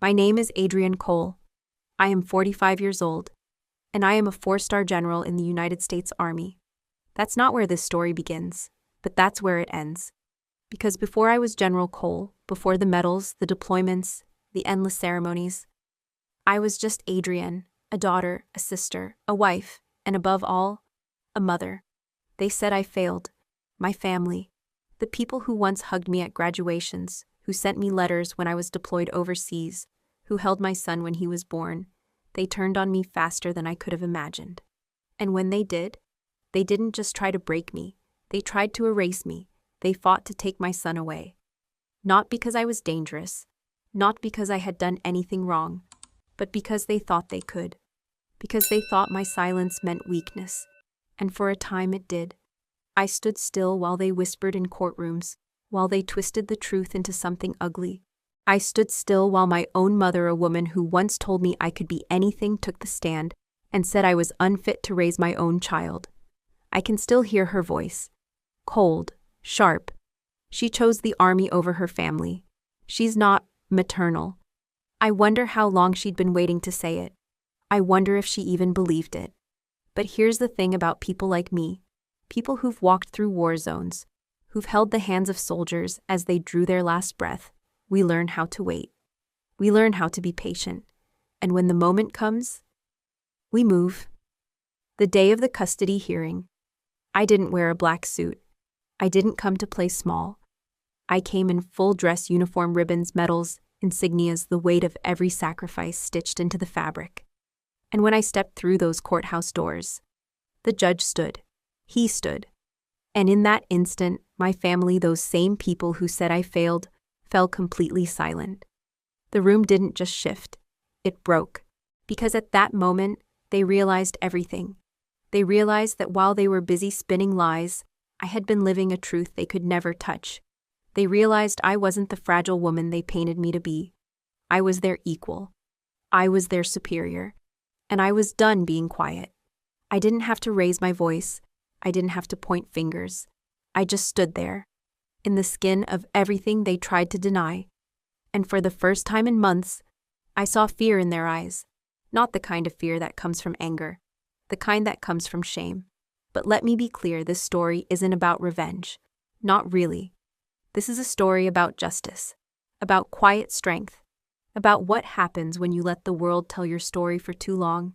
My name is Adrian Cole. I am 45 years old, and I am a 4-star general in the United States Army. That's not where this story begins, but that's where it ends. Because before I was General Cole, before the medals, the deployments, the endless ceremonies, I was just Adrian, a daughter, a sister, a wife, and above all, a mother. They said I failed. My family, the people who once hugged me at graduations, who sent me letters when I was deployed overseas, who held my son when he was born, they turned on me faster than I could have imagined. And when they did, they didn't just try to break me, they tried to erase me, they fought to take my son away. Not because I was dangerous, not because I had done anything wrong, but because they thought they could. Because they thought my silence meant weakness. And for a time it did. I stood still while they whispered in courtrooms, while they twisted the truth into something ugly. I stood still while my own mother, a woman who once told me I could be anything, took the stand and said I was unfit to raise my own child. I can still hear her voice. Cold, sharp. She chose the army over her family. She's not maternal. I wonder how long she'd been waiting to say it. I wonder if she even believed it. But here's the thing about people like me. People who've walked through war zones, who've held the hands of soldiers as they drew their last breath. We learn how to wait. We learn how to be patient. And when the moment comes, we move. The day of the custody hearing, I didn't wear a black suit. I didn't come to play small. I came in full dress uniform, ribbons, medals, insignias, the weight of every sacrifice stitched into the fabric. And when I stepped through those courthouse doors, the judge stood. He stood. And in that instant, my family, those same people who said I failed, fell completely silent. The room didn't just shift. It broke. Because at that moment, they realized everything. They realized that while they were busy spinning lies, I had been living a truth they could never touch. They realized I wasn't the fragile woman they painted me to be. I was their equal. I was their superior. And I was done being quiet. I didn't have to raise my voice. I didn't have to point fingers. I just stood there, in the skin of everything they tried to deny. And for the first time in months, I saw fear in their eyes. Not the kind of fear that comes from anger, the kind that comes from shame. But let me be clear, this story isn't about revenge. Not really. This is a story about justice, about quiet strength, about what happens when you let the world tell your story for too long,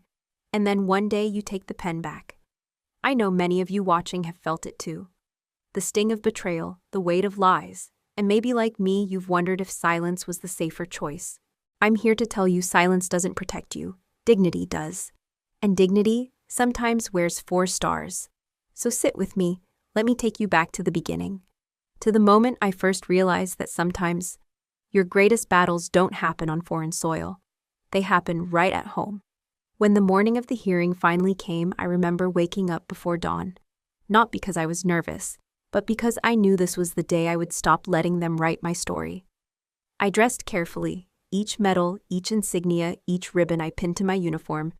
and then one day you take the pen back. I know many of you watching have felt it too. The sting of betrayal, the weight of lies, and maybe like me, you've wondered if silence was the safer choice. I'm here to tell you silence doesn't protect you. Dignity does. And dignity sometimes wears 4 stars. So sit with me, let me take you back to the beginning. To the moment I first realized that sometimes your greatest battles don't happen on foreign soil. They happen right at home. When the morning of the hearing finally came, I remember waking up before dawn. Not because I was nervous, but because I knew this was the day I would stop letting them write my story. I dressed carefully. Each medal, each insignia, each ribbon I pinned to my uniform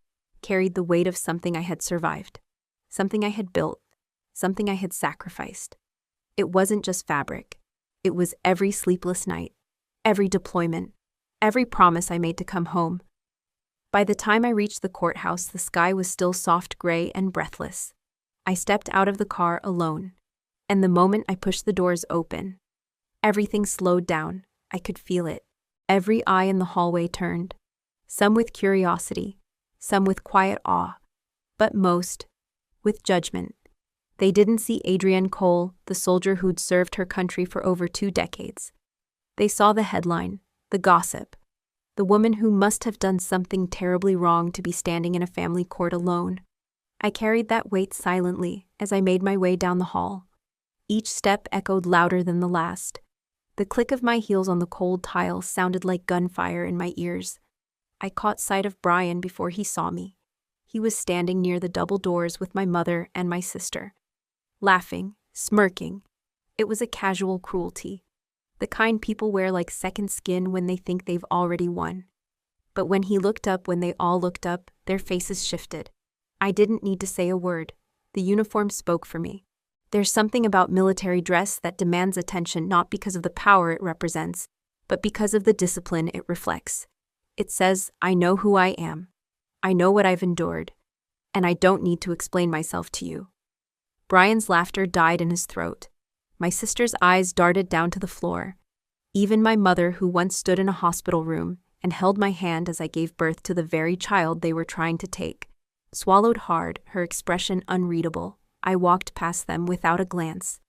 carried the weight of something I had survived, something I had built, something I had sacrificed. It wasn't just fabric. It was every sleepless night, every deployment, every promise I made to come home. By the time I reached the courthouse, the sky was still soft gray and breathless. I stepped out of the car alone, and the moment I pushed the doors open, everything slowed down. I could feel it. Every eye in the hallway turned, some with curiosity, some with quiet awe, but most with judgment. They didn't see Adrian Cole, the soldier who'd served her country for over 2 decades. They saw the headline, the gossip, the woman who must have done something terribly wrong to be standing in a family court alone. I carried that weight silently as I made my way down the hall. Each step echoed louder than the last. The click of my heels on the cold tiles sounded like gunfire in my ears. I caught sight of Brian before he saw me. He was standing near the double doors with my mother and my sister, laughing, smirking. It was a casual cruelty, the kind people wear like second skin when they think they've already won. But when he looked up, when they all looked up, their faces shifted. I didn't need to say a word. The uniform spoke for me. There's something about military dress that demands attention not because of the power it represents, but because of the discipline it reflects. It says, I know who I am. I know what I've endured. And I don't need to explain myself to you. Brian's laughter died in his throat. My sister's eyes darted down to the floor. Even my mother, who once stood in a hospital room and held my hand as I gave birth to the very child they were trying to take, swallowed hard, her expression unreadable. I walked past them without a glance.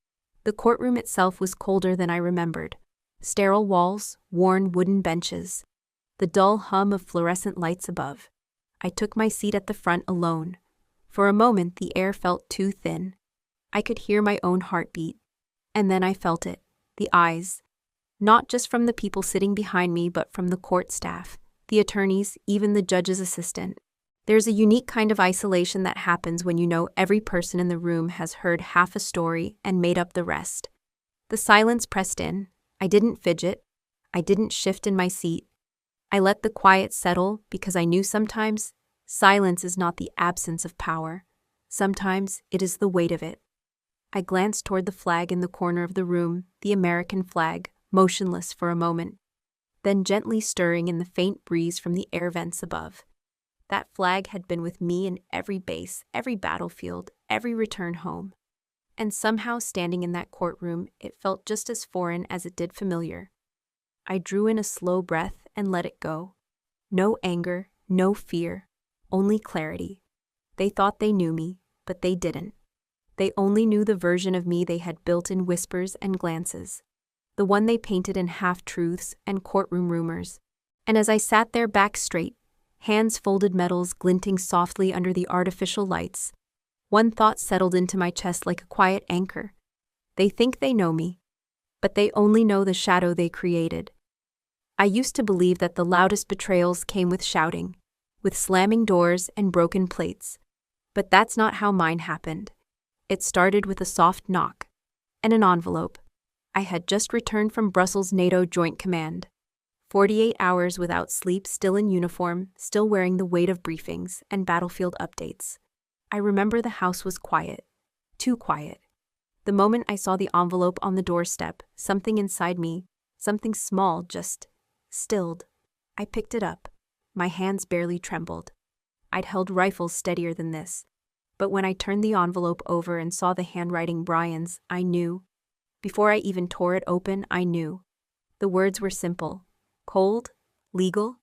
The courtroom itself was colder than I remembered. Sterile walls, worn wooden benches, the dull hum of fluorescent lights above. I took my seat at the front alone. For a moment, the air felt too thin. I could hear my own heartbeat. And then I felt it, the eyes. Not just from the people sitting behind me, but from the court staff, the attorneys, even the judge's assistant. There's a unique kind of isolation that happens when you know every person in the room has heard half a story and made up the rest. The silence pressed in. I didn't fidget. I didn't shift in my seat. I let the quiet settle because I knew sometimes silence is not the absence of power. Sometimes it is the weight of it. I glanced toward the flag in the corner of the room, the American flag, motionless for a moment, then gently stirring in the faint breeze from the air vents above. That flag had been with me in every base, every battlefield, every return home. And somehow, standing in that courtroom, it felt just as foreign as it did familiar. I drew in a slow breath and let it go. No anger, no fear, only clarity. They thought they knew me, but they didn't. They only knew the version of me they had built in whispers and glances, the one they painted in half-truths and courtroom rumors. And as I sat there back straight, hands folded, metals glinting softly under the artificial lights, one thought settled into my chest like a quiet anchor. They think they know me, but they only know the shadow they created. I used to believe that the loudest betrayals came with shouting, with slamming doors and broken plates. But that's not how mine happened. It started with a soft knock and an envelope. I had just returned from Brussels NATO Joint Command. 48 hours without sleep, still in uniform, still wearing the weight of briefings and battlefield updates. I remember the house was quiet. Too quiet. The moment I saw the envelope on the doorstep, something inside me, something small, just stilled. I picked it up. My hands barely trembled. I'd held rifles steadier than this. But when I turned the envelope over and saw the handwriting Brian's, I knew. Before I even tore it open, I knew. The words were simple. Cold, legal,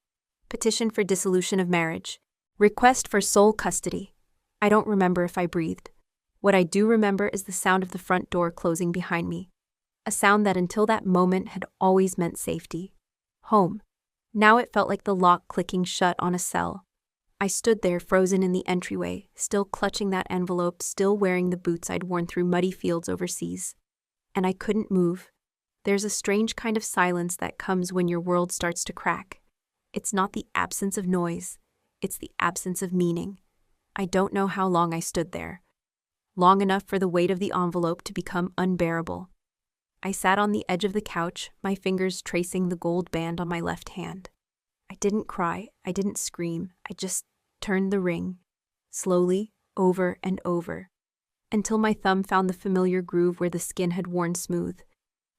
petition for dissolution of marriage, request for sole custody. I don't remember if I breathed. What I do remember is the sound of the front door closing behind me, a sound that until that moment had always meant safety. Home. Now it felt like the lock clicking shut on a cell. I stood there frozen in the entryway, still clutching that envelope, still wearing the boots I'd worn through muddy fields overseas. And I couldn't move. There's a strange kind of silence that comes when your world starts to crack. It's not the absence of noise. It's the absence of meaning. I don't know how long I stood there. Long enough for the weight of the envelope to become unbearable. I sat on the edge of the couch, my fingers tracing the gold band on my left hand. I didn't cry, I didn't scream, I just turned the ring, slowly, over and over, until my thumb found the familiar groove where the skin had worn smooth.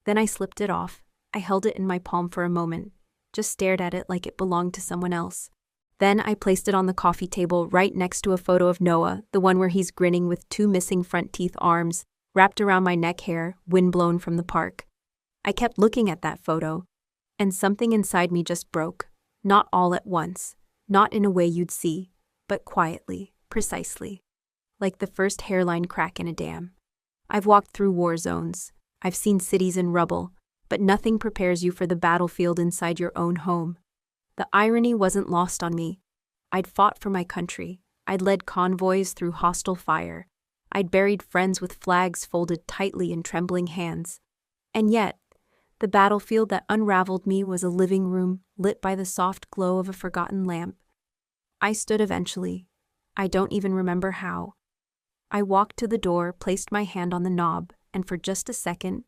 Then I slipped it off. I held it in my palm for a moment, just stared at it like it belonged to someone else. Then I placed it on the coffee table right next to a photo of Noah, the one where he's grinning with 2 missing front teeth, arms wrapped around my neck hair, windblown from the park. I kept looking at that photo, and something inside me just broke. Not all at once, not in a way you'd see, but quietly, precisely, like the first hairline crack in a dam. I've walked through war zones. I've seen cities in rubble, but nothing prepares you for the battlefield inside your own home. The irony wasn't lost on me. I'd fought for my country. I'd led convoys through hostile fire. I'd buried friends with flags folded tightly in trembling hands. And yet, the battlefield that unraveled me was a living room lit by the soft glow of a forgotten lamp. I stood eventually. I don't even remember how. I walked to the door, placed my hand on the knob, and for just a second,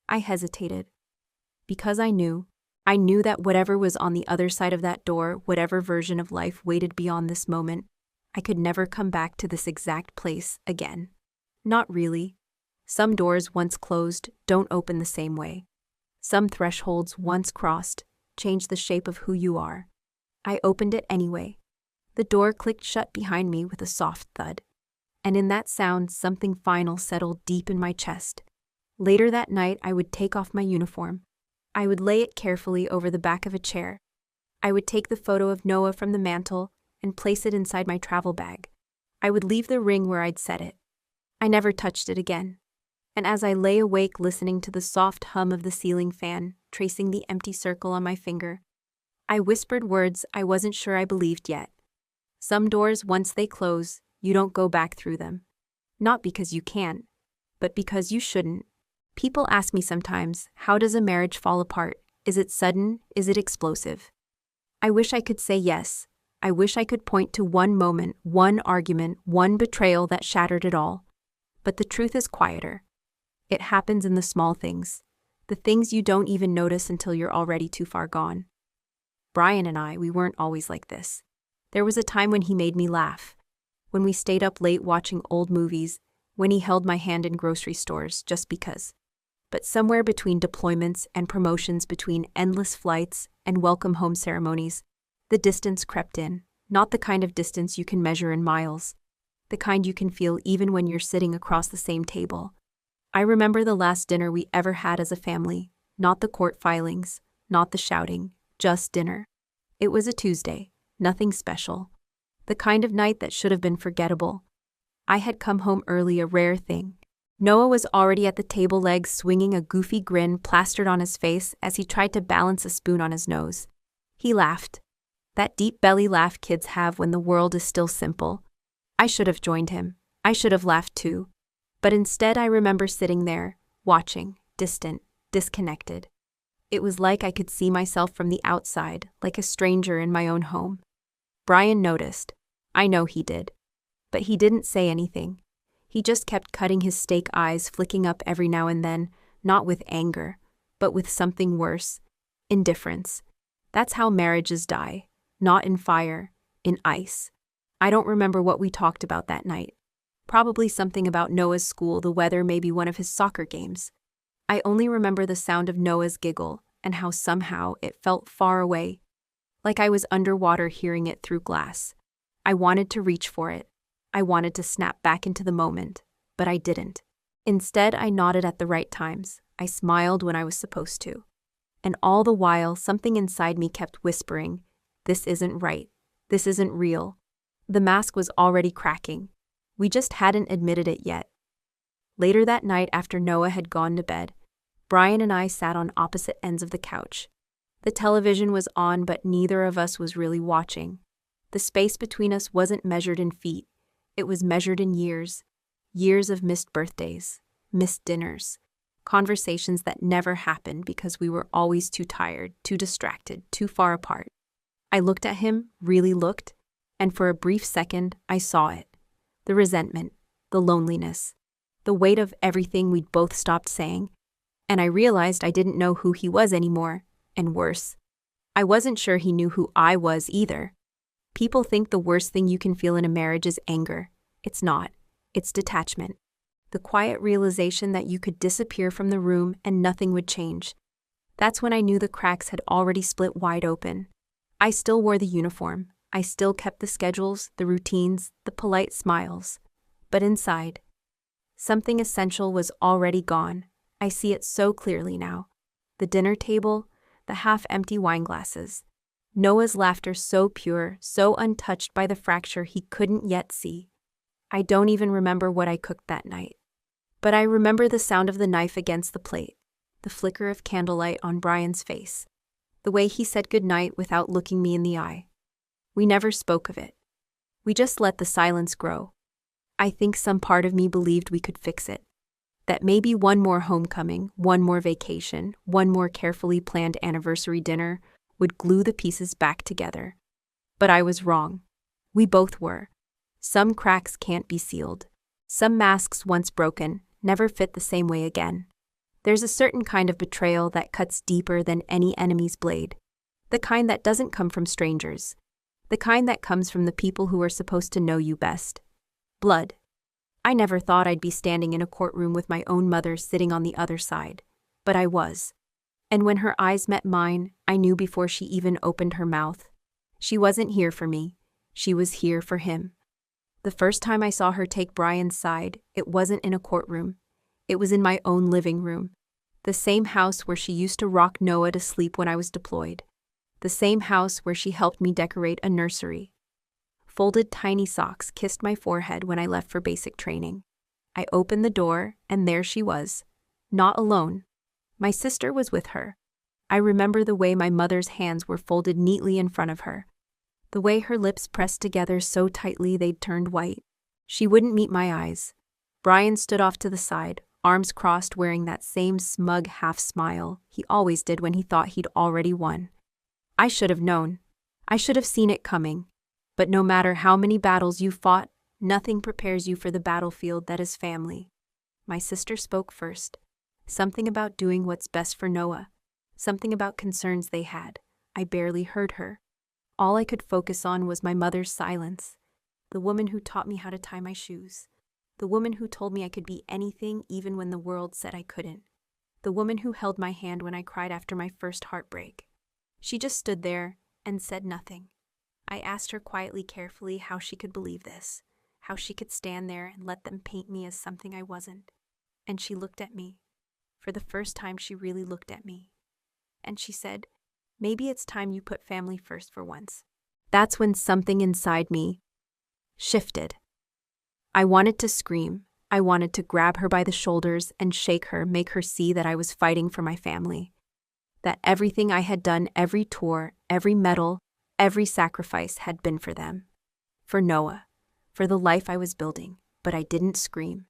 I hesitated. Because I knew that whatever was on the other side of that door, whatever version of life waited beyond this moment, I could never come back to this exact place again. Not really. Some doors once closed don't open the same way. Some thresholds once crossed change the shape of who you are. I opened it anyway. The door clicked shut behind me with a soft thud. And in that sound, something final settled deep in my chest. Later that night, I would take off my uniform. I would lay it carefully over the back of a chair. I would take the photo of Noah from the mantel and place it inside my travel bag. I would leave the ring where I'd set it. I never touched it again. And as I lay awake listening to the soft hum of the ceiling fan, tracing the empty circle on my finger, I whispered words I wasn't sure I believed yet. Some doors, once they close, you don't go back through them. Not because you can't, but because you shouldn't. People ask me sometimes, how does a marriage fall apart? Is it sudden? Is it explosive? I wish I could say yes. I wish I could point to one moment, one argument, one betrayal that shattered it all. But the truth is quieter. It happens in the small things, the things you don't even notice until you're already too far gone. Brian and I, we weren't always like this. There was a time when he made me laugh, when we stayed up late watching old movies, when he held my hand in grocery stores just because. But somewhere between deployments and promotions, between endless flights and welcome home ceremonies, the distance crept in, not the kind of distance you can measure in miles, the kind you can feel even when you're sitting across the same table. I remember the last dinner we ever had as a family, not the court filings, not the shouting, just dinner. It was a Tuesday, nothing special. The kind of night that should have been forgettable. I had come home early, a rare thing. Noah was already at the table, legs swinging, a goofy grin plastered on his face as he tried to balance a spoon on his nose. He laughed. That deep belly laugh kids have when the world is still simple. I should have joined him. I should have laughed too. But instead I remember sitting there, watching, distant, disconnected. It was like I could see myself from the outside, like a stranger in my own home. Brian noticed. I know he did. But he didn't say anything. He just kept cutting his steak, eyes flicking up every now and then, not with anger, but with something worse, indifference. That's how marriages die, not in fire, in ice. I don't remember what we talked about that night. Probably something about Noah's school, the weather, maybe one of his soccer games. I only remember the sound of Noah's giggle and how somehow it felt far away, like I was underwater hearing it through glass. I wanted to reach for it. I wanted to snap back into the moment, but I didn't. Instead, I nodded at the right times. I smiled when I was supposed to. And all the while, something inside me kept whispering, this isn't right. This isn't real. The mask was already cracking. We just hadn't admitted it yet. Later that night, after Noah had gone to bed, Brian and I sat on opposite ends of the couch. The television was on, but neither of us was really watching. The space between us wasn't measured in feet. It was measured in years. Years of missed birthdays, missed dinners, conversations that never happened because we were always too tired, too distracted, too far apart. I looked at him, really looked, and for a brief second, I saw it. The resentment, the loneliness, the weight of everything we'd both stopped saying. And I realized I didn't know who he was anymore, and worse, I wasn't sure he knew who I was either. People think the worst thing you can feel in a marriage is anger. It's not. It's detachment. The quiet realization that you could disappear from the room and nothing would change. That's when I knew the cracks had already split wide open. I still wore the uniform. I still kept the schedules, the routines, the polite smiles. But inside, something essential was already gone. I see it so clearly now. The dinner table, the half-empty wine glasses. Noah's laughter so pure, so untouched by the fracture he couldn't yet see. I don't even remember what I cooked that night. But I remember the sound of the knife against the plate, the flicker of candlelight on Brian's face, the way he said goodnight without looking me in the eye. We never spoke of it. We just let the silence grow. I think some part of me believed we could fix it. That maybe one more homecoming, one more vacation, one more carefully planned anniversary dinner would glue the pieces back together. But I was wrong. We both were. Some cracks can't be sealed. Some masks once broken never fit the same way again. There's a certain kind of betrayal that cuts deeper than any enemy's blade. The kind that doesn't come from strangers. The kind that comes from the people who are supposed to know you best. Blood. I never thought I'd be standing in a courtroom with my own mother sitting on the other side. But I was. And when her eyes met mine, I knew before she even opened her mouth. She wasn't here for me. She was here for him. The first time I saw her take Brian's side, it wasn't in a courtroom. It was in my own living room. The same house where she used to rock Noah to sleep when I was deployed. The same house where she helped me decorate a nursery. Folded tiny socks kissed my forehead when I left for basic training. I opened the door, and there she was. Not alone. My sister was with her. I remember the way my mother's hands were folded neatly in front of her. The way her lips pressed together so tightly they'd turned white. She wouldn't meet my eyes. Brian stood off to the side, arms crossed, wearing that same smug half-smile he always did when he thought he'd already won. I should have known. I should have seen it coming. But no matter how many battles you fought, nothing prepares you for the battlefield that is family. My sister spoke first. Something about doing what's best for Noah. Something about concerns they had. I barely heard her. All I could focus on was my mother's silence. The woman who taught me how to tie my shoes. The woman who told me I could be anything even when the world said I couldn't. The woman who held my hand when I cried after my first heartbreak. She just stood there and said nothing. I asked her quietly, carefully, how she could believe this, how she could stand there and let them paint me as something I wasn't. And she looked at me. For the first time, she really looked at me. And she said, "Maybe it's time you put family first for once." That's when something inside me shifted. I wanted to scream. I wanted to grab her by the shoulders and shake her, make her see that I was fighting for my family. That everything I had done, every tour, every medal, every sacrifice had been for them. For Noah. For the life I was building. But I didn't scream.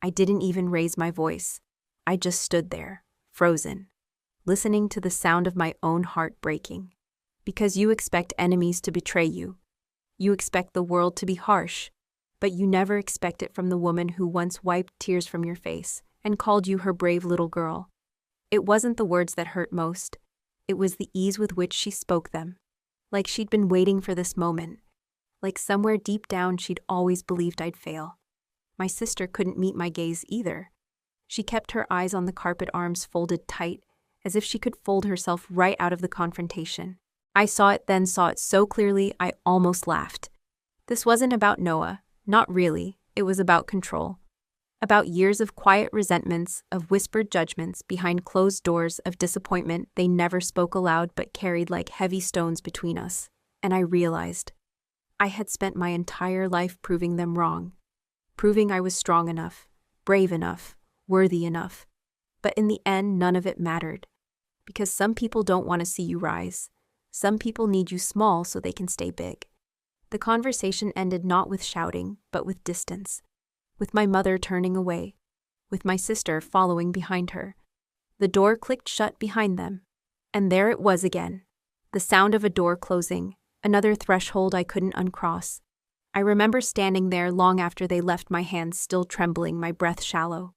I didn't even raise my voice. I just stood there, frozen, listening to the sound of my own heart breaking. Because you expect enemies to betray you. You expect the world to be harsh. But you never expect it from the woman who once wiped tears from your face and called you her brave little girl. It wasn't the words that hurt most. It was the ease with which she spoke them. Like she'd been waiting for this moment. Like somewhere deep down she'd always believed I'd fail. My sister couldn't meet my gaze either. She kept her eyes on the carpet, arms folded tight, as if she could fold herself right out of the confrontation. I saw it then, saw it so clearly I almost laughed. This wasn't about Noah. Not really. It was about control. About years of quiet resentments, of whispered judgments, behind closed doors, of disappointment they never spoke aloud but carried like heavy stones between us. And I realized I had spent my entire life proving them wrong. Proving I was strong enough, brave enough, worthy enough. But in the end, none of it mattered. Because some people don't want to see you rise. Some people need you small so they can stay big. The conversation ended not with shouting, but with distance. With my mother turning away. With my sister following behind her. The door clicked shut behind them. And there it was again. The sound of a door closing. Another threshold I couldn't uncross. I remember standing there long after they left, my hands still trembling, my breath shallow.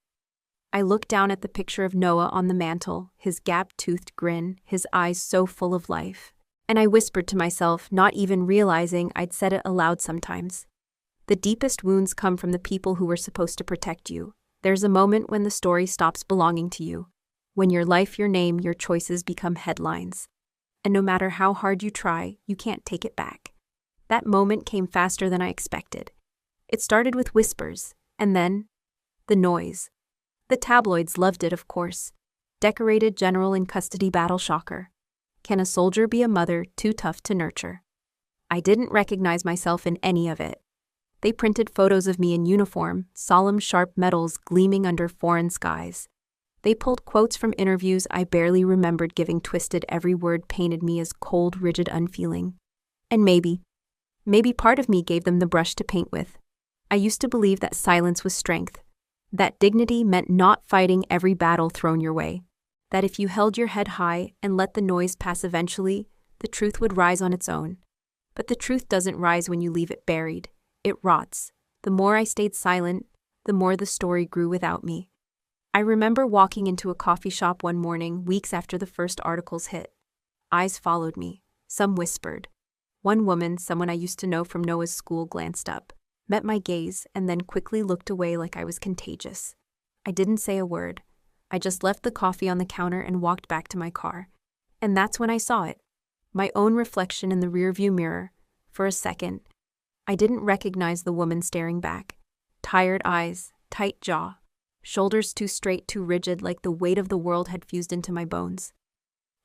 I looked down at the picture of Noah on the mantel, his gap-toothed grin, his eyes so full of life. And I whispered to myself, not even realizing I'd said it aloud sometimes. The deepest wounds come from the people who were supposed to protect you. There's a moment when the story stops belonging to you. When your life, your name, your choices become headlines. And no matter how hard you try, you can't take it back. That moment came faster than I expected. It started with whispers, and then the noise. The tabloids loved it, of course. Decorated general in custody battle shocker. Can a soldier be a mother too tough to nurture? I didn't recognize myself in any of it. They printed photos of me in uniform, solemn sharp medals gleaming under foreign skies. They pulled quotes from interviews I barely remembered giving, twisted every word, painted me as cold, rigid, unfeeling. And maybe part of me gave them the brush to paint with. I used to believe that silence was strength. That dignity meant not fighting every battle thrown your way. That if you held your head high and let the noise pass, eventually, the truth would rise on its own. But the truth doesn't rise when you leave it buried. It rots. The more I stayed silent, the more the story grew without me. I remember walking into a coffee shop one morning, weeks after the first articles hit. Eyes followed me. Some whispered. One woman, someone I used to know from Noah's school, glanced up, met my gaze, and then quickly looked away like I was contagious. I didn't say a word. I just left the coffee on the counter and walked back to my car. And that's when I saw it. my own reflection in the rearview mirror. For a second, I didn't recognize the woman staring back. Tired eyes, tight jaw, shoulders too straight, too rigid, like the weight of the world had fused into my bones.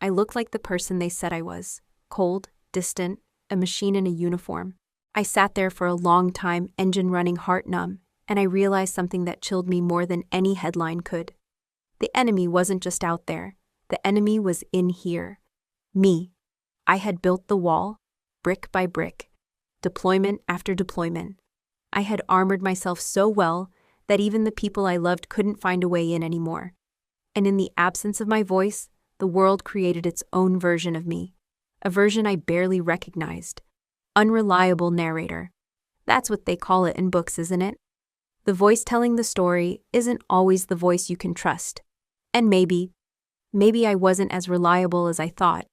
I looked like the person they said I was, cold, distant, a machine in a uniform. I sat there for a long time, engine running, heart numb, and I realized something that chilled me more than any headline could. The enemy wasn't just out there. The enemy was in here. Me. I had built the wall, brick by brick, deployment after deployment. I had armored myself so well that even the people I loved couldn't find a way in anymore. And in the absence of my voice, the world created its own version of me, a version I barely recognized. Unreliable narrator. That's what they call it in books, isn't it? The voice telling the story isn't always the voice you can trust. And maybe I wasn't as reliable as I thought.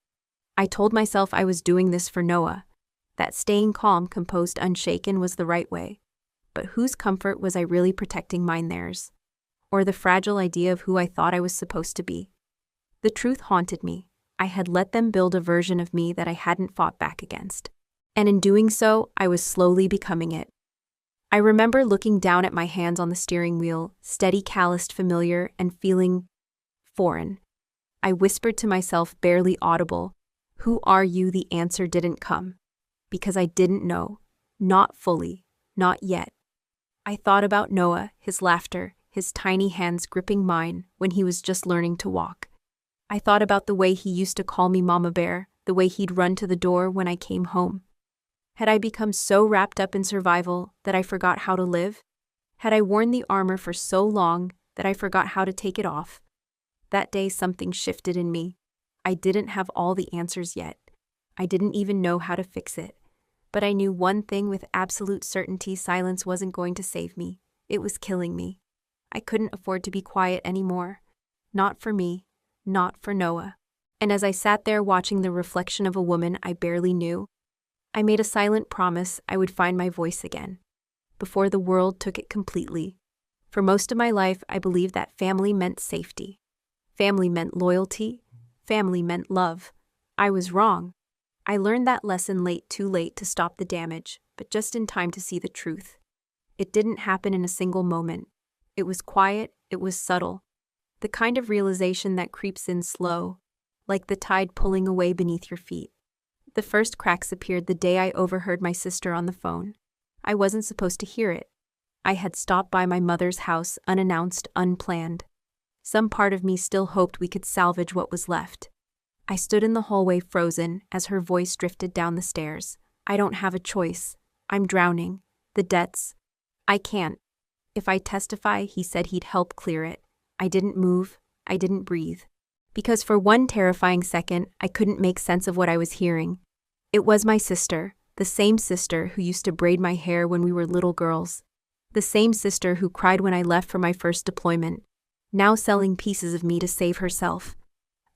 I told myself I was doing this for Noah, that staying calm, composed, unshaken was the right way. But whose comfort was I really protecting? Mine, theirs? Or the fragile idea of who I thought I was supposed to be? The truth haunted me. I had let them build a version of me that I hadn't fought back against. And in doing so, I was slowly becoming it. I remember looking down at my hands on the steering wheel, steady, calloused, familiar, and feeling foreign. I whispered to myself, barely audible, "Who are you?" The answer didn't come. Because I didn't know. Not fully. Not yet. I thought about Noah, his laughter, his tiny hands gripping mine when he was just learning to walk. I thought about the way he used to call me Mama Bear, the way he'd run to the door when I came home. Had I become so wrapped up in survival that I forgot how to live? Had I worn the armor for so long that I forgot how to take it off? That day something shifted in me. I didn't have all the answers yet. I didn't even know how to fix it. But I knew one thing with absolute certainty: silence wasn't going to save me. It was killing me. I couldn't afford to be quiet anymore. Not for me. Not for Noah. And as I sat there watching the reflection of a woman I barely knew, I made a silent promise I would find my voice again, before the world took it completely. For most of my life, I believed that family meant safety. Family meant loyalty. Family meant love. I was wrong. I learned that lesson late, too late to stop the damage, but just in time to see the truth. It didn't happen in a single moment. It was quiet, it was subtle. The kind of realization that creeps in slow, like the tide pulling away beneath your feet. The first cracks appeared the day I overheard my sister on the phone. I wasn't supposed to hear it. I had stopped by my mother's house, unannounced, unplanned. Some part of me still hoped we could salvage what was left. I stood in the hallway frozen as her voice drifted down the stairs. "I don't have a choice. I'm drowning. The debts. I can't." If I testify, he said he'd help clear it. I didn't move. I didn't breathe. Because for one terrifying second, I couldn't make sense of what I was hearing. It was my sister, the same sister who used to braid my hair when we were little girls. The same sister who cried when I left for my first deployment, now selling pieces of me to save herself.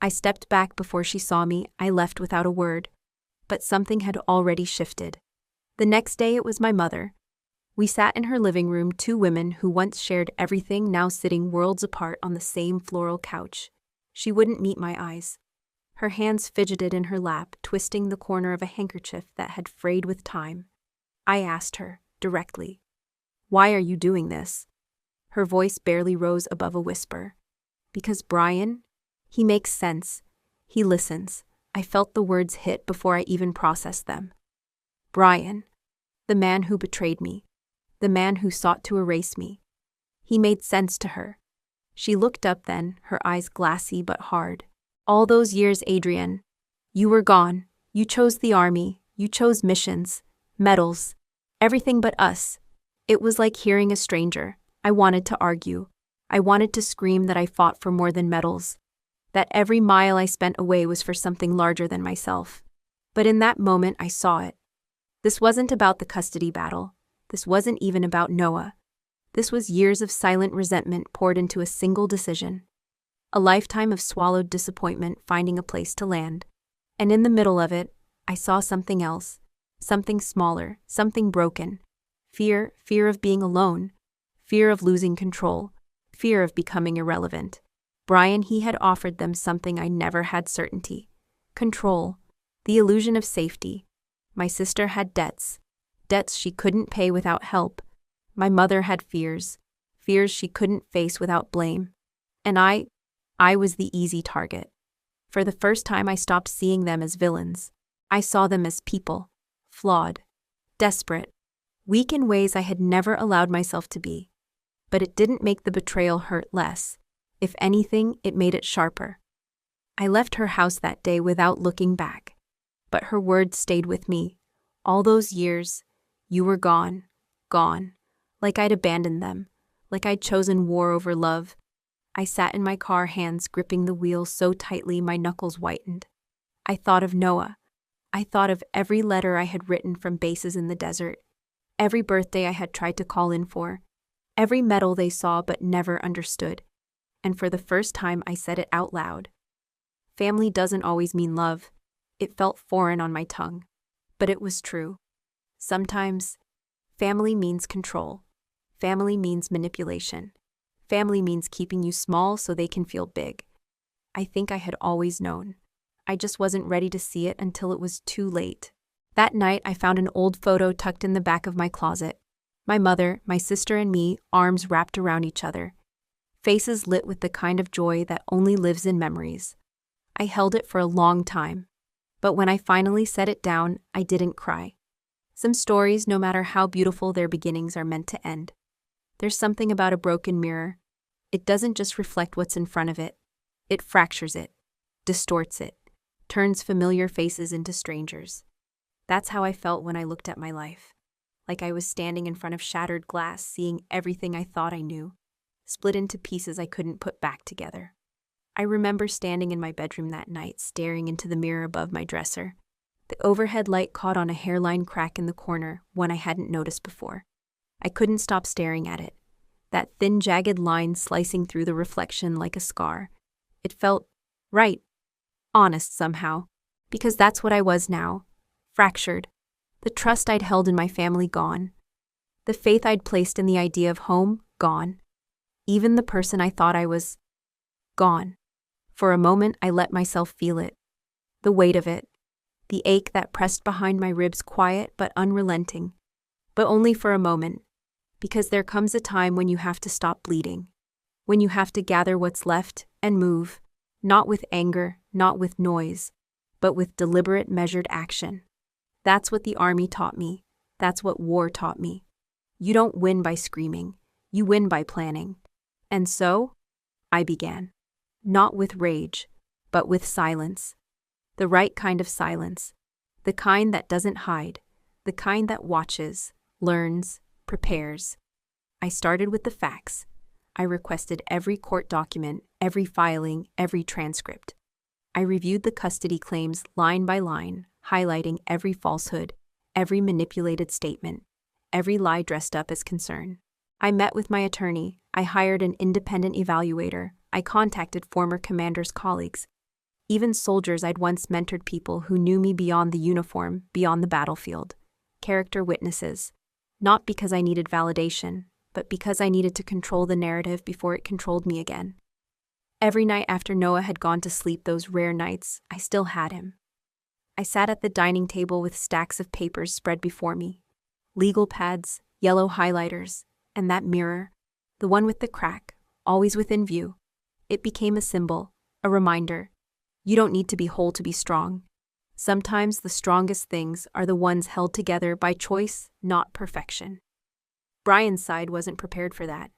I stepped back before she saw me. I left without a word. But something had already shifted. The next day it was my mother. We sat in her living room, two women who once shared everything, now sitting worlds apart on the same floral couch. She wouldn't meet my eyes. Her hands fidgeted in her lap, twisting the corner of a handkerchief that had frayed with time. I asked her, directly, "Why are you doing this?" Her voice barely rose above a whisper. "Because Brian, he makes sense. He listens." I felt the words hit before I even processed them. Brian, the man who betrayed me, the man who sought to erase me. He made sense to her. She looked up then, her eyes glassy but hard. "All those years, Adrian. You were gone. You chose the army. You chose missions, medals, everything but us." It was like hearing a stranger. I wanted to argue. I wanted to scream that I fought for more than medals, that every mile I spent away was for something larger than myself. But in that moment, I saw it. This wasn't about the custody battle. This wasn't even about Noah. This was years of silent resentment poured into a single decision. A lifetime of swallowed disappointment finding a place to land. And in the middle of it, I saw something else. Something smaller, something broken. Fear of being alone. Fear of losing control. Fear of becoming irrelevant. Brian, he had offered them something I never had certainty. Control. The illusion of safety. My sister had debts she couldn't pay without help. My mother had fears she couldn't face without blame. And I was the easy target. For the first time, I stopped seeing them as villains. I saw them as people, flawed, desperate, weak in ways I had never allowed myself to be. But it didn't make the betrayal hurt less. If anything, it made it sharper. I left her house that day without looking back. But her words stayed with me. All those years, you were gone, like I'd abandoned them, like I'd chosen war over love. I sat in my car, hands gripping the wheel so tightly my knuckles whitened. I thought of Noah. I thought of every letter I had written from bases in the desert, every birthday I had tried to call in for, every medal they saw but never understood. And for the first time, I said it out loud. Family doesn't always mean love. It felt foreign on my tongue. But it was true. Sometimes, family means control. Family means manipulation. Family means keeping you small so they can feel big. I think I had always known. I just wasn't ready to see it until it was too late. That night, I found an old photo tucked in the back of my closet. My mother, my sister, and me, arms wrapped around each other. Faces lit with the kind of joy that only lives in memories. I held it for a long time. But when I finally set it down, I didn't cry. Some stories, no matter how beautiful their beginnings, are meant to end. There's something about a broken mirror. It doesn't just reflect what's in front of it. It fractures it, distorts it, turns familiar faces into strangers. That's how I felt when I looked at my life. Like I was standing in front of shattered glass, seeing everything I thought I knew, split into pieces I couldn't put back together. I remember standing in my bedroom that night, staring into the mirror above my dresser. The overhead light caught on a hairline crack in the corner, one I hadn't noticed before. I couldn't stop staring at it. That thin, jagged line slicing through the reflection like a scar. It felt right, honest somehow, because that's what I was now. Fractured. The trust I'd held in my family gone. The faith I'd placed in the idea of home gone. Even the person I thought I was gone. For a moment, I let myself feel it. The weight of it. The ache that pressed behind my ribs, quiet but unrelenting. But only for a moment. Because there comes a time when you have to stop bleeding. When you have to gather what's left and move. Not with anger, not with noise, but with deliberate, measured action. That's what the army taught me. That's what war taught me. You don't win by screaming. You win by planning. And so, I began. Not with rage, but with silence. The right kind of silence. The kind that doesn't hide. The kind that watches, learns, prepares. I started with the facts. I requested every court document, every filing, every transcript. I reviewed the custody claims line by line, highlighting every falsehood, every manipulated statement, every lie dressed up as concern. I met with my attorney. I hired an independent evaluator. I contacted former commanders' colleagues, even soldiers I'd once mentored, people who knew me beyond the uniform, beyond the battlefield. Character witnesses. Not because I needed validation, but because I needed to control the narrative before it controlled me again. Every night after Noah had gone to sleep, those rare nights, I still had him. I sat at the dining table with stacks of papers spread before me. Legal pads, yellow highlighters, and that mirror, the one with the crack, always within view. It became a symbol, a reminder. You don't need to be whole to be strong. Sometimes the strongest things are the ones held together by choice, not perfection. Brian's side wasn't prepared for that.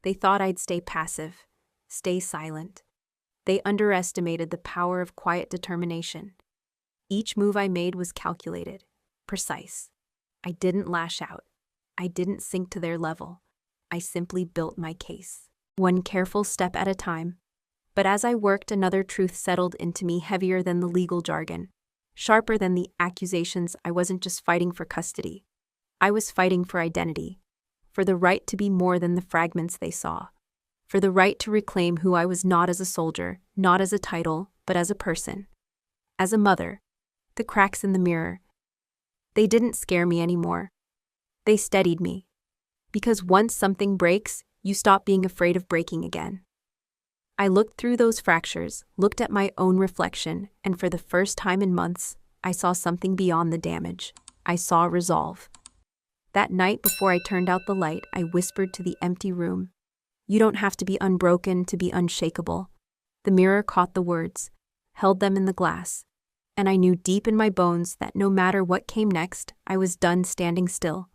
They thought I'd stay passive, stay silent. They underestimated the power of quiet determination. Each move I made was calculated, precise. I didn't lash out. I didn't sink to their level. I simply built my case, one careful step at a time. But as I worked, another truth settled into me, heavier than the legal jargon, sharper than the accusations. I wasn't just fighting for custody. I was fighting for identity, for the right to be more than the fragments they saw, for the right to reclaim who I was, not as a soldier, not as a title, but as a person, as a mother. The cracks in the mirror, they didn't scare me anymore. They steadied me. Because once something breaks, you stop being afraid of breaking again. I looked through those fractures, looked at my own reflection, and for the first time in months, I saw something beyond the damage. I saw resolve. That night, before I turned out the light, I whispered to the empty room, "You don't have to be unbroken to be unshakable." The mirror caught the words, held them in the glass, and I knew deep in my bones that no matter what came next, I was done standing still.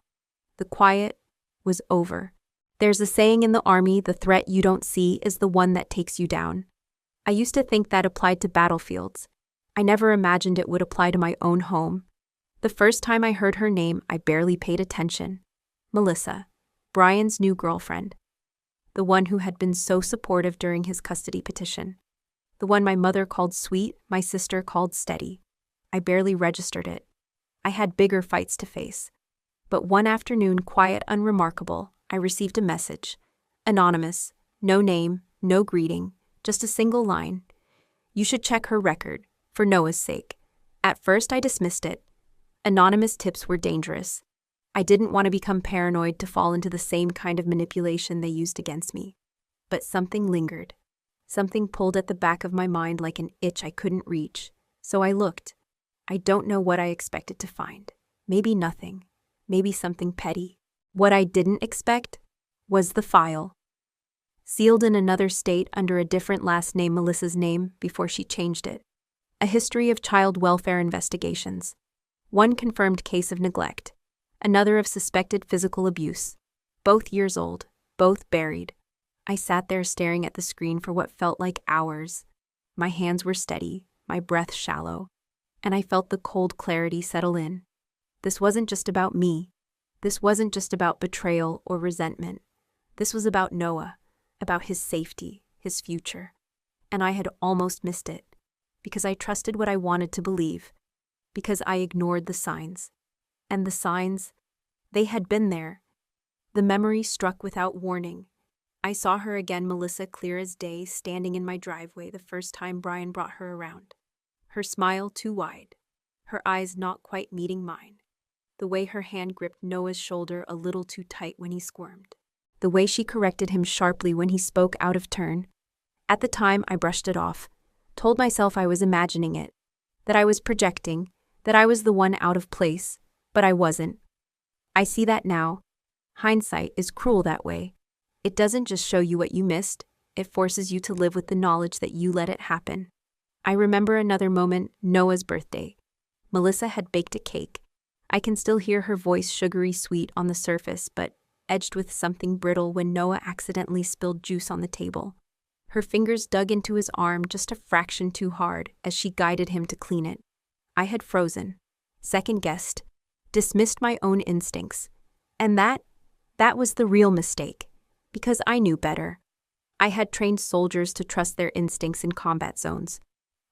The quiet was over. There's a saying in the army, the threat you don't see is the one that takes you down. I used to think that applied to battlefields. I never imagined it would apply to my own home. The first time I heard her name, I barely paid attention. Melissa, Brian's new girlfriend. The one who had been so supportive during his custody petition. The one my mother called sweet, my sister called steady. I barely registered it. I had bigger fights to face. But one afternoon, quiet, unremarkable, I received a message. Anonymous, no name, no greeting, just a single line. "You should check her record, for Noah's sake." At first I dismissed it. Anonymous tips were dangerous. I didn't want to become paranoid to fall into the same kind of manipulation they used against me. But something lingered. Something pulled at the back of my mind like an itch I couldn't reach. So I looked. I don't know what I expected to find. Maybe nothing. Maybe something petty. What I didn't expect was the file. Sealed in another state under a different last name, Melissa's name, before she changed it. A history of child welfare investigations. One confirmed case of neglect. Another of suspected physical abuse. Both years old, both buried. I sat there staring at the screen for what felt like hours. My hands were steady, my breath shallow, and I felt the cold clarity settle in. This wasn't just about me. This wasn't just about betrayal or resentment. This was about Noah, about his safety, his future. And I had almost missed it, because I trusted what I wanted to believe, because I ignored the signs. And the signs, they had been there. The memory struck without warning. I saw her again, Melissa, clear as day, standing in my driveway the first time Brian brought her around. Her smile too wide, her eyes not quite meeting mine. The way her hand gripped Noah's shoulder a little too tight when he squirmed. The way she corrected him sharply when he spoke out of turn. At the time, I brushed it off, told myself I was imagining it, that I was projecting, that I was the one out of place, but I wasn't. I see that now. Hindsight is cruel that way. It doesn't just show you what you missed, it forces you to live with the knowledge that you let it happen. I remember another moment, Noah's birthday. Melissa had baked a cake. I can still hear her voice, sugary sweet on the surface, but edged with something brittle when Noah accidentally spilled juice on the table. Her fingers dug into his arm just a fraction too hard as she guided him to clean it. I had frozen, second-guessed, dismissed my own instincts. And that was the real mistake, because I knew better. I had trained soldiers to trust their instincts in combat zones.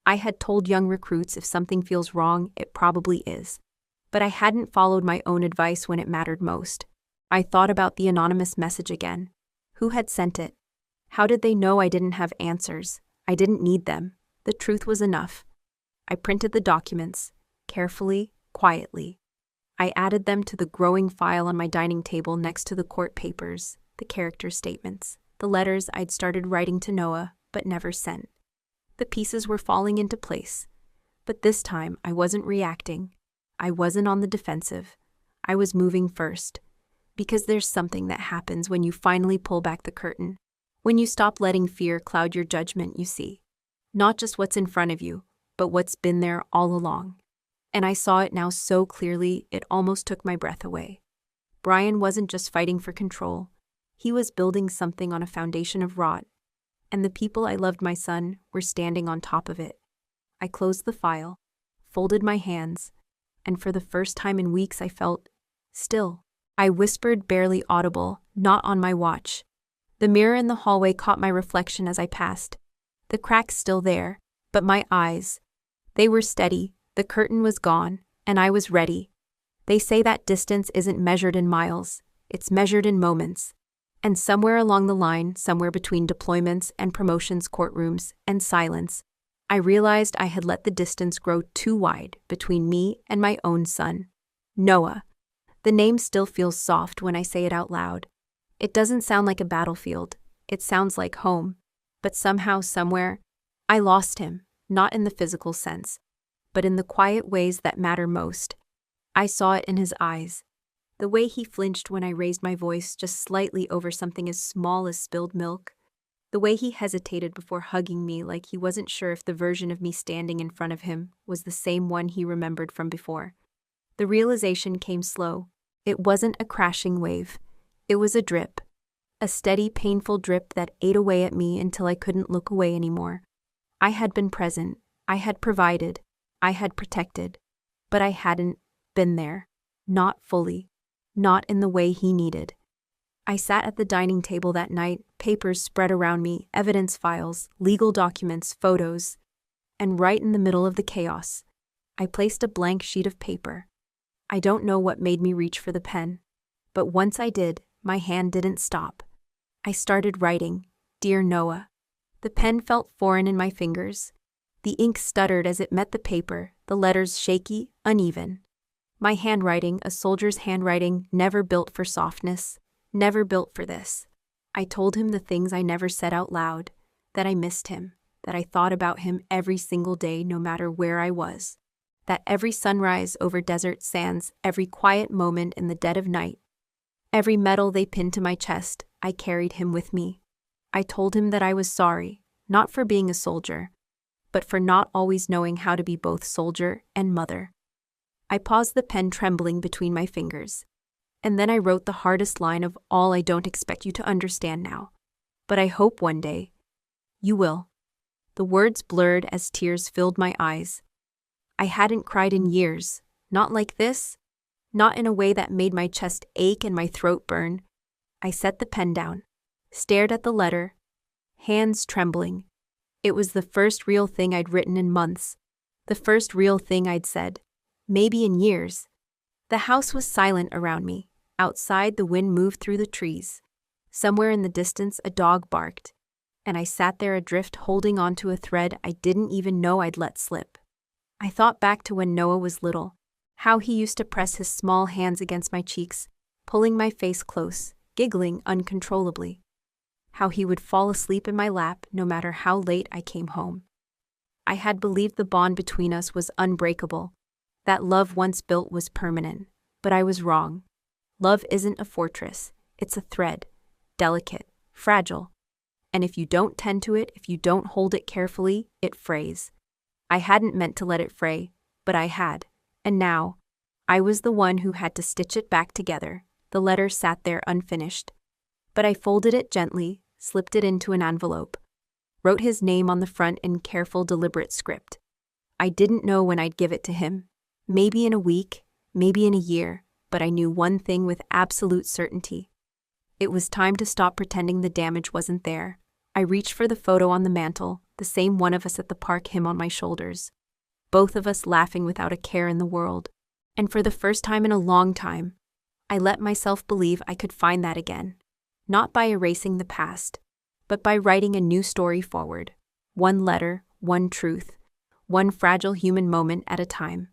I had told young recruits if something feels wrong, it probably is. But I hadn't followed my own advice when it mattered most. I thought about the anonymous message again. Who had sent it? How did they know I didn't have answers? I didn't need them. The truth was enough. I printed the documents, carefully, quietly. I added them to the growing file on my dining table next to the court papers, the character statements, the letters I'd started writing to Noah but never sent. The pieces were falling into place. But this time, I wasn't reacting. I wasn't on the defensive. I was moving first. Because there's something that happens when you finally pull back the curtain. When you stop letting fear cloud your judgment, you see. Not just what's in front of you, but what's been there all along. And I saw it now so clearly, it almost took my breath away. Brian wasn't just fighting for control. He was building something on a foundation of rot. And the people I loved, my son, were standing on top of it. I closed the file, folded my hands, and for the first time in weeks I felt still. I whispered, barely audible, "Not on my watch." The mirror in the hallway caught my reflection as I passed. The crack's still there, but my eyes, they were steady, the curtain was gone, and I was ready. They say that distance isn't measured in miles, it's measured in moments. And somewhere along the line, somewhere between deployments and promotions, courtrooms, and silence, I realized I had let the distance grow too wide between me and my own son. Noah. The name still feels soft when I say it out loud. It doesn't sound like a battlefield. It sounds like home. But somehow, somewhere, I lost him, not in the physical sense, but in the quiet ways that matter most. I saw it in his eyes. The way he flinched when I raised my voice just slightly over something as small as spilled milk. The way he hesitated before hugging me like he wasn't sure if the version of me standing in front of him was the same one he remembered from before. The realization came slow. It wasn't a crashing wave. It was a drip. A steady, painful drip that ate away at me until I couldn't look away anymore. I had been present. I had provided. I had protected. But I hadn't been there. Not fully. Not in the way he needed. I sat at the dining table that night, papers spread around me, evidence files, legal documents, photos. And right in the middle of the chaos, I placed a blank sheet of paper. I don't know what made me reach for the pen. But once I did, my hand didn't stop. I started writing, "Dear Noah." The pen felt foreign in my fingers. The ink stuttered as it met the paper, the letters shaky, uneven. My handwriting, a soldier's handwriting, never built for softness, never built for this. I told him the things I never said out loud, that I missed him, that I thought about him every single day no matter where I was, that every sunrise over desert sands, every quiet moment in the dead of night, every medal they pinned to my chest, I carried him with me. I told him that I was sorry, not for being a soldier, but for not always knowing how to be both soldier and mother. I paused the pen trembling between my fingers. And then I wrote the hardest line of all. I don't expect you to understand now, but I hope one day you will. The words blurred as tears filled my eyes. I hadn't cried in years, not like this, not in a way that made my chest ache and my throat burn. I set the pen down, stared at the letter, hands trembling. It was the first real thing I'd written in months, the first real thing I'd said, maybe in years. The house was silent around me. Outside, the wind moved through the trees. Somewhere in the distance, a dog barked, and I sat there adrift holding onto a thread I didn't even know I'd let slip. I thought back to when Noah was little, how he used to press his small hands against my cheeks, pulling my face close, giggling uncontrollably. How he would fall asleep in my lap no matter how late I came home. I had believed the bond between us was unbreakable, that love once built was permanent, but I was wrong. Love isn't a fortress, it's a thread, delicate, fragile. And if you don't tend to it, if you don't hold it carefully, it frays. I hadn't meant to let it fray, but I had. And now, I was the one who had to stitch it back together. The letter sat there unfinished. But I folded it gently, slipped it into an envelope, wrote his name on the front in careful, deliberate script. I didn't know when I'd give it to him. Maybe in a week, maybe in a year. But I knew one thing with absolute certainty. It was time to stop pretending the damage wasn't there. I reached for the photo on the mantel, the same one of us at the park, him on my shoulders. Both of us laughing without a care in the world. And for the first time in a long time, I let myself believe I could find that again. Not by erasing the past, but by writing a new story forward. One letter, one truth, one fragile human moment at a time.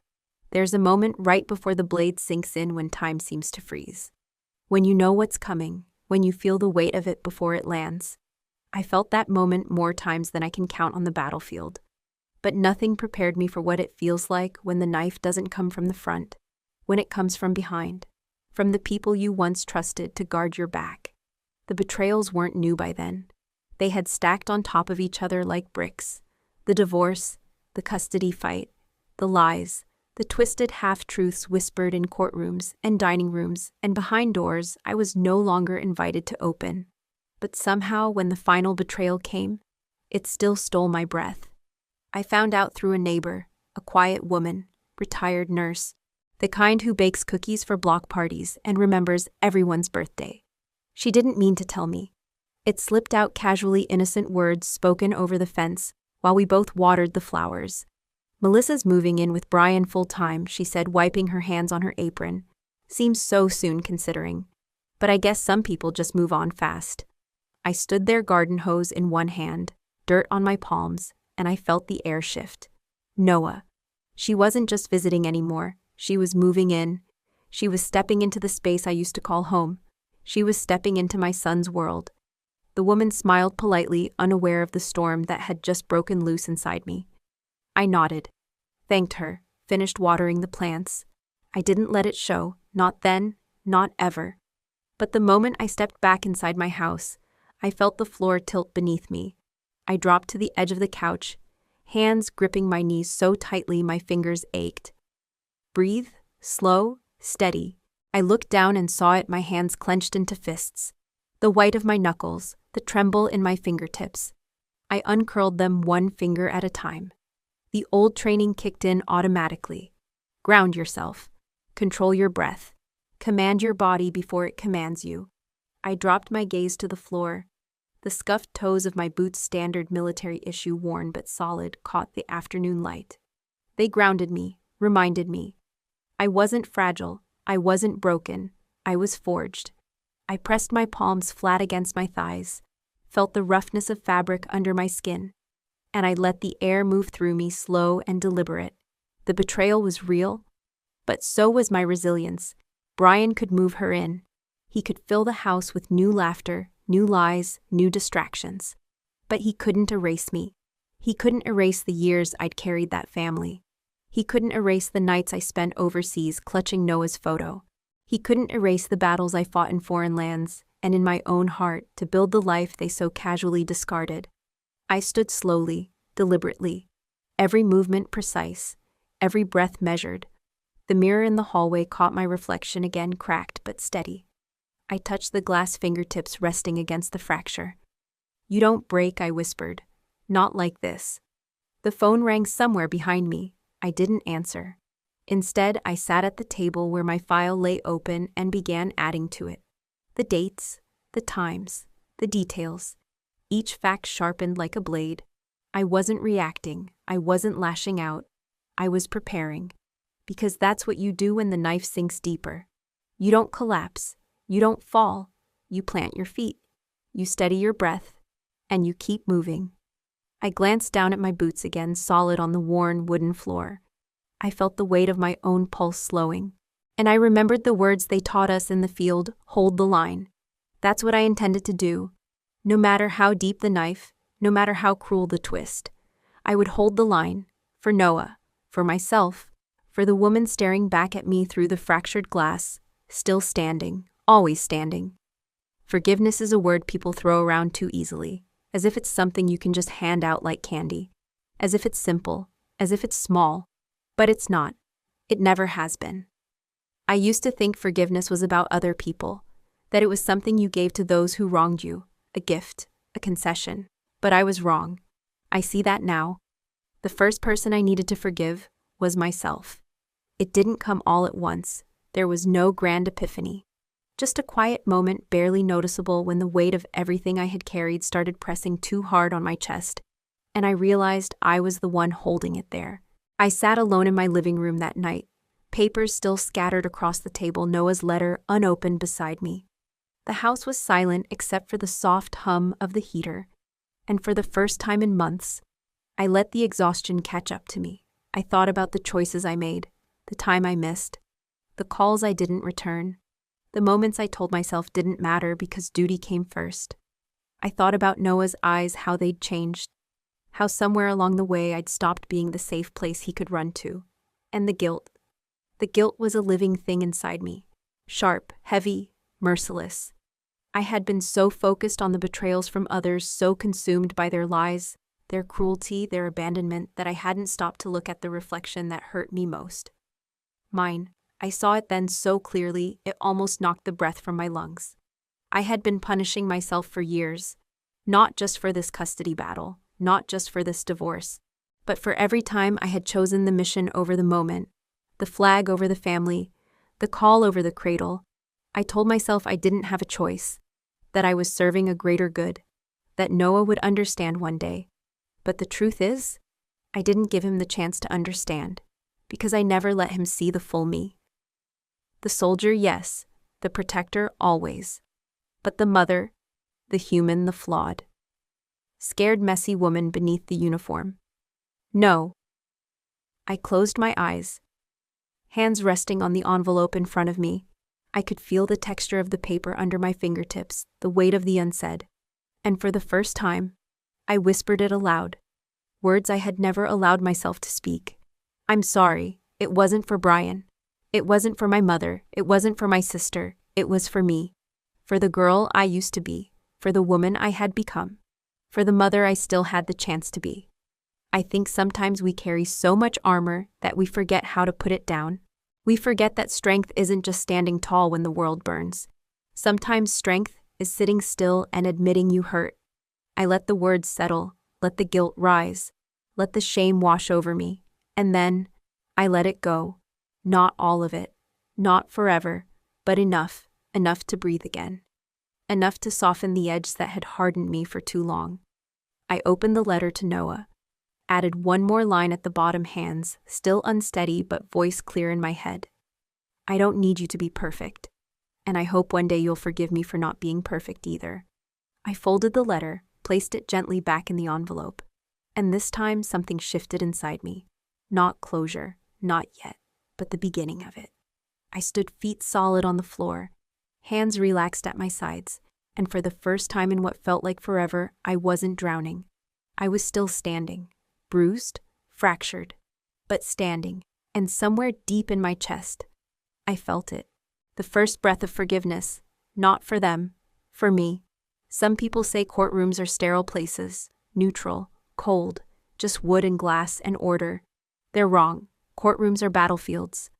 There's a moment right before the blade sinks in when time seems to freeze. When you know what's coming, when you feel the weight of it before it lands. I felt that moment more times than I can count on the battlefield. But nothing prepared me for what it feels like when the knife doesn't come from the front, when it comes from behind, from the people you once trusted to guard your back. The betrayals weren't new by then. They had stacked on top of each other like bricks. The divorce, the custody fight, the lies, the twisted half-truths whispered in courtrooms and dining rooms and behind doors I was no longer invited to open. But somehow, when the final betrayal came, it still stole my breath. I found out through a neighbor, a quiet woman, retired nurse, the kind who bakes cookies for block parties and remembers everyone's birthday. She didn't mean to tell me. It slipped out casually, innocent words spoken over the fence while we both watered the flowers. "Melissa's moving in with Brian full-time," she said, wiping her hands on her apron. "Seems so soon considering. But I guess some people just move on fast." I stood there, garden hose in one hand, dirt on my palms, and I felt the air shift. Noah. She wasn't just visiting anymore. She was moving in. She was stepping into the space I used to call home. She was stepping into my son's world. The woman smiled politely, unaware of the storm that had just broken loose inside me. I nodded. thanked her, finished watering the plants. I didn't let it show, not then, not ever. But the moment I stepped back inside my house, I felt the floor tilt beneath me. I dropped to the edge of the couch, hands gripping my knees so tightly my fingers ached. Breathe, slow, steady. I looked down and saw it, my hands clenched into fists. The white of my knuckles, the tremble in my fingertips. I uncurled them one finger at a time. The old training kicked in automatically. Ground yourself. Control your breath. Command your body before it commands you. I dropped my gaze to the floor. The scuffed toes of my boots, standard military issue, worn but solid, caught the afternoon light. They grounded me, reminded me. I wasn't fragile, I wasn't broken, I was forged. I pressed my palms flat against my thighs, felt the roughness of fabric under my skin, and I let the air move through me, slow and deliberate. The betrayal was real, but so was my resilience. Brian could move her in. He could fill the house with new laughter, new lies, new distractions. But he couldn't erase me. He couldn't erase the years I'd carried that family. He couldn't erase the nights I spent overseas clutching Noah's photo. He couldn't erase the battles I fought in foreign lands and in my own heart to build the life they so casually discarded. I stood slowly, deliberately, every movement precise, every breath measured. The mirror in the hallway caught my reflection again, cracked but steady. I touched the glass fingertips resting against the fracture. "You don't break," I whispered. "Not like this." The phone rang somewhere behind me. I didn't answer. Instead, I sat at the table where my file lay open and began adding to it. The dates, the times, the details. Each fact sharpened like a blade. I wasn't reacting. I wasn't lashing out. I was preparing. Because that's what you do when the knife sinks deeper. You don't collapse. You don't fall. You plant your feet. You steady your breath. And you keep moving. I glanced down at my boots again, solid on the worn wooden floor. I felt the weight of my own pulse slowing. And I remembered the words they taught us in the field: hold the line. That's what I intended to do. No matter how deep the knife, no matter how cruel the twist, I would hold the line. For Noah, for myself, for the woman staring back at me through the fractured glass, still standing, always standing. Forgiveness is a word people throw around too easily, as if it's something you can just hand out like candy, as if it's simple, as if it's small. But it's not. It never has been. I used to think forgiveness was about other people, that it was something you gave to those who wronged you, a gift, a concession. But I was wrong. I see that now. The first person I needed to forgive was myself. It didn't come all at once. There was no grand epiphany. Just a quiet moment, barely noticeable, when the weight of everything I had carried started pressing too hard on my chest, and I realized I was the one holding it there. I sat alone in my living room that night, papers still scattered across the table, Noah's letter unopened beside me. The house was silent except for the soft hum of the heater, and for the first time in months, I let the exhaustion catch up to me. I thought about the choices I made, the time I missed, the calls I didn't return, the moments I told myself didn't matter because duty came first. I thought about Noah's eyes, how they'd changed, how somewhere along the way I'd stopped being the safe place he could run to. And the guilt. The guilt was a living thing inside me, sharp, heavy, merciless. I had been so focused on the betrayals from others, so consumed by their lies, their cruelty, their abandonment, that I hadn't stopped to look at the reflection that hurt me most. Mine. I saw it then so clearly, it almost knocked the breath from my lungs. I had been punishing myself for years, not just for this custody battle, not just for this divorce, but for every time I had chosen the mission over the moment, the flag over the family, the call over the cradle. I told myself I didn't have a choice, that I was serving a greater good, that Noah would understand one day. But the truth is, I didn't give him the chance to understand, because I never let him see the full me. The soldier, yes, the protector, always. But the mother, the human, the flawed. Scared, messy woman beneath the uniform. No. I closed my eyes, hands resting on the envelope in front of me. I could feel the texture of the paper under my fingertips, the weight of the unsaid. And for the first time, I whispered it aloud, words I had never allowed myself to speak. I'm sorry. It wasn't for Brian. It wasn't for my mother. It wasn't for my sister. It was for me. For the girl I used to be. For the woman I had become. For the mother I still had the chance to be. I think sometimes we carry so much armor that we forget how to put it down. We forget that strength isn't just standing tall when the world burns. Sometimes strength is sitting still and admitting you hurt. I let the words settle, let the guilt rise, let the shame wash over me, and then I let it go. Not all of it, not forever, but enough to breathe again. Enough to soften the edge that had hardened me for too long. I opened the letter to Noah, added one more line at the bottom, hands still unsteady but voice clear in my head. I don't need you to be perfect, and I hope one day you'll forgive me for not being perfect either. I folded the letter, placed it gently back in the envelope, and this time something shifted inside me. Not closure, not yet, but the beginning of it. I stood feet solid on the floor, hands relaxed at my sides, and for the first time in what felt like forever, I wasn't drowning. I was still standing, bruised, fractured, but standing, and somewhere deep in my chest, I felt it. The first breath of forgiveness, not for them, for me. Some people say courtrooms are sterile places, neutral, cold, just wood and glass and order. They're wrong. Courtrooms are battlefields.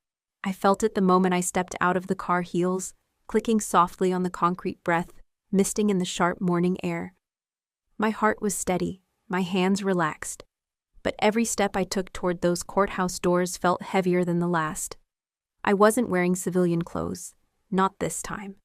I felt it the moment I stepped out of the car, heels clicking softly on the concrete, breath misting in the sharp morning air. My heart was steady, my hands relaxed, but every step I took toward those courthouse doors felt heavier than the last. I wasn't wearing civilian clothes, not this time.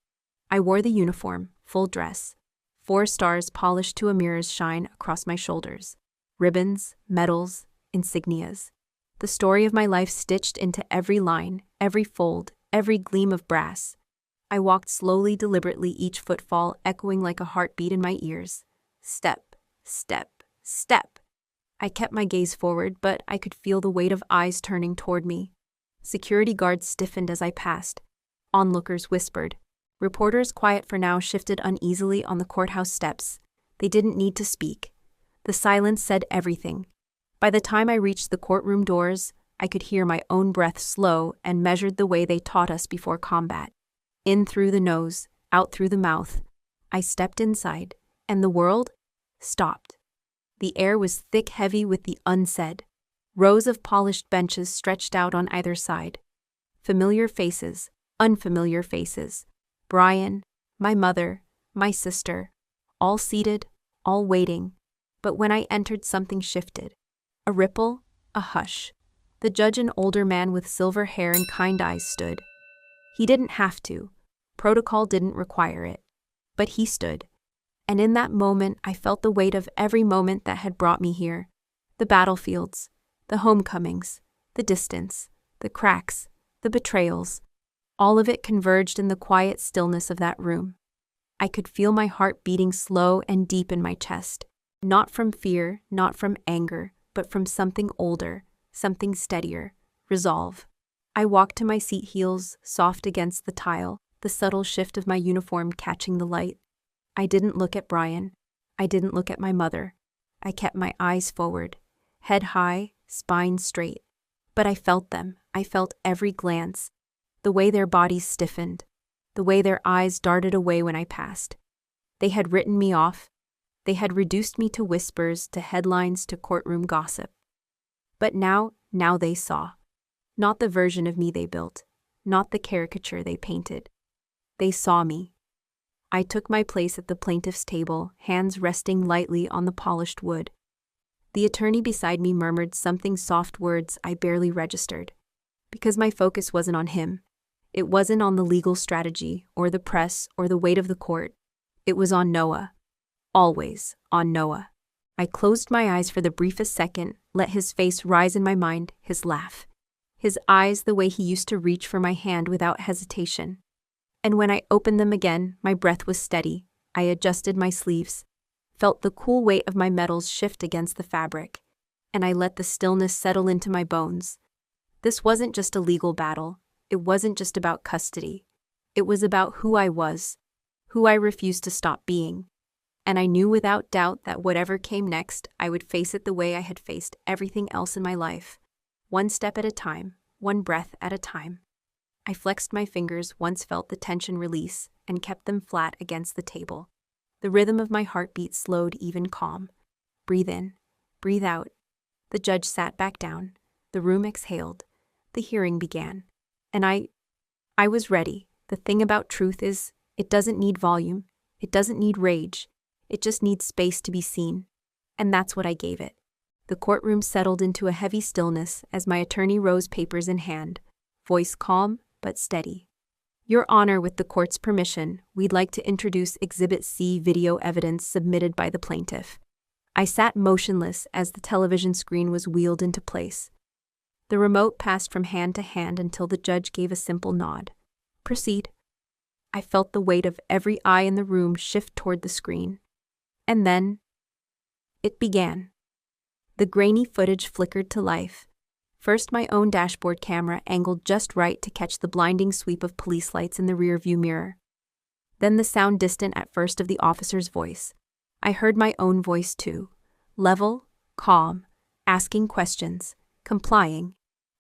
I wore the uniform, full dress, 4 stars polished to a mirror's shine across my shoulders, ribbons, medals, insignias. The story of my life stitched into every line, every fold, every gleam of brass. I walked slowly, deliberately, each footfall echoing like a heartbeat in my ears. Step, step, step. I kept my gaze forward, but I could feel the weight of eyes turning toward me. Security guards stiffened as I passed. Onlookers whispered. Reporters, quiet for now, shifted uneasily on the courthouse steps. They didn't need to speak. The silence said everything. By the time I reached the courtroom doors, I could hear my own breath slow and measured the way they taught us before combat. In through the nose, out through the mouth. I stepped inside, and the world stopped. The air was thick, heavy with the unsaid. Rows of polished benches stretched out on either side. Familiar faces, unfamiliar faces. Brian, my mother, my sister, all seated, all waiting. But when I entered, something shifted. A ripple, a hush. The judge, an older man with silver hair and kind eyes, stood. He didn't have to. Protocol didn't require it. But he stood. And in that moment, I felt the weight of every moment that had brought me here. The battlefields, the homecomings, the distance, the cracks, the betrayals. All of it converged in the quiet stillness of that room. I could feel my heart beating slow and deep in my chest. Not from fear, not from anger, but from something older, something steadier, resolve. I walked to my seat, heels soft against the tile, the subtle shift of my uniform catching the light. I didn't look at Brian. I didn't look at my mother. I kept my eyes forward, head high, spine straight. But I felt them. I felt every glance, the way their bodies stiffened, the way their eyes darted away when I passed. They had written me off. They had reduced me to whispers, to headlines, to courtroom gossip. But now they saw. Not the version of me they built, not the caricature they painted. They saw me. I took my place at the plaintiff's table, hands resting lightly on the polished wood. The attorney beside me murmured something, soft words I barely registered. Because my focus wasn't on him. It wasn't on the legal strategy, or the press, or the weight of the court. It was on Noah. Always on Noah. I closed my eyes for the briefest second, let his face rise in my mind, his laugh. His eyes, the way he used to reach for my hand without hesitation. And when I opened them again, my breath was steady. I adjusted my sleeves, felt the cool weight of my metals shift against the fabric, and I let the stillness settle into my bones. This wasn't just a legal battle. It wasn't just about custody. It was about who I was, who I refused to stop being. And I knew without doubt that whatever came next, I would face it the way I had faced everything else in my life. one step at a time, one breath at a time. I flexed my fingers, once felt the tension release, and kept them flat against the table. The rhythm of my heartbeat slowed, even calm. Breathe in, breathe out. The judge sat back down. The room exhaled. The hearing began. And I was ready. The thing about truth is, it doesn't need volume. It doesn't need rage. It just needs space to be seen. And that's what I gave it. The courtroom settled into a heavy stillness as my attorney rose, papers in hand, voice calm but steady. Your Honor, with the court's permission, we'd like to introduce Exhibit C, video evidence submitted by the plaintiff. I sat motionless as the television screen was wheeled into place. The remote passed from hand to hand until the judge gave a simple nod. Proceed. I felt the weight of every eye in the room shift toward the screen. And then it began. The grainy footage flickered to life. First, my own dashboard camera angled just right to catch the blinding sweep of police lights in the rearview mirror. Then the sound, distant at first, of the officer's voice. I heard my own voice too. Level, calm, asking questions, complying.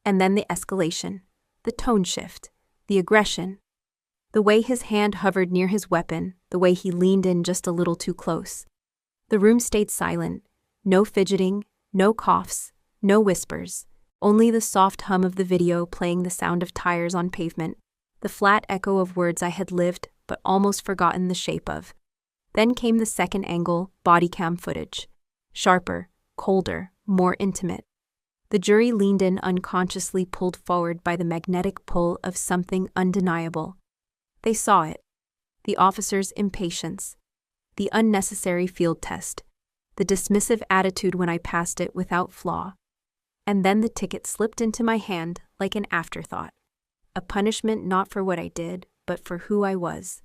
And then the escalation, the tone shift, the aggression. The way his hand hovered near his weapon, the way he leaned in just a little too close. The room stayed silent. No fidgeting, no coughs, no whispers. Only the soft hum of the video playing, the sound of tires on pavement, the flat echo of words I had lived but almost forgotten the shape of. Then came the second angle, body cam footage. Sharper, colder, more intimate. The jury leaned in, unconsciously pulled forward by the magnetic pull of something undeniable. They saw it. The officer's impatience. The unnecessary field test. The dismissive attitude when I passed it without flaw. And then the ticket slipped into my hand like an afterthought. A punishment not for what I did, but for who I was.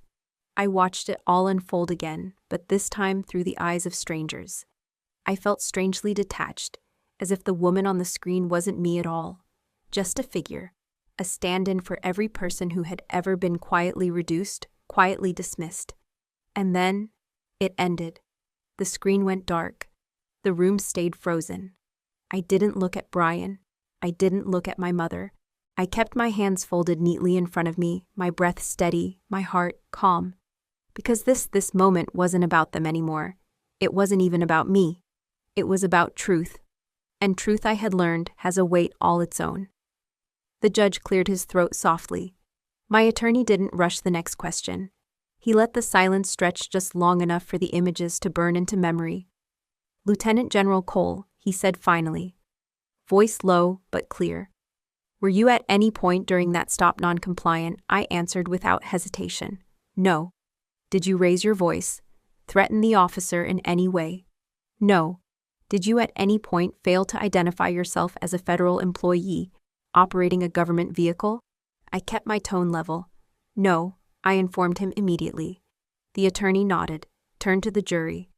I watched it all unfold again, but this time through the eyes of strangers. I felt strangely detached, as if the woman on the screen wasn't me at all. Just a figure, a stand-in for every person who had ever been quietly reduced, quietly dismissed. And then it ended. The screen went dark. The room stayed frozen. I didn't look at Brian. I didn't look at my mother. I kept my hands folded neatly in front of me, my breath steady, my heart calm. Because this moment wasn't about them anymore. It wasn't even about me. It was about truth. And truth, I had learned, has a weight all its own. The judge cleared his throat softly. My attorney didn't rush the next question. He let the silence stretch just long enough for the images to burn into memory. Lieutenant General Cole, he said finally. Voice low but clear. Were you at any point during that stop non-compliant? I answered without hesitation. No. Did you raise your voice? Threaten the officer in any way? No. Did you at any point fail to identify yourself as a federal employee operating a government vehicle? I kept my tone level. No, I informed him immediately. The attorney nodded, turned to the jury.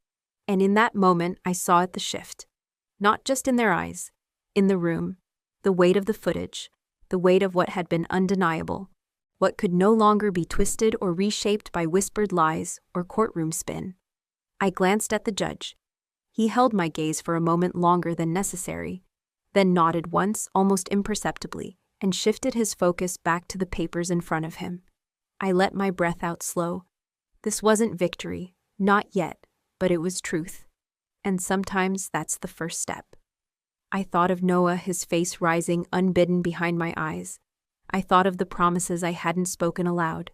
And in that moment I saw it, the shift. Not just in their eyes, in the room. The weight of the footage, the weight of what had been undeniable, what could no longer be twisted or reshaped by whispered lies or courtroom spin. I glanced at the judge. He held my gaze for a moment longer than necessary, then nodded once, almost imperceptibly, and shifted his focus back to the papers in front of him. I let my breath out slow. This wasn't victory, not yet, but it was truth. And sometimes that's the first step. I thought of Noah, his face rising unbidden behind my eyes. I thought of the promises I hadn't spoken aloud.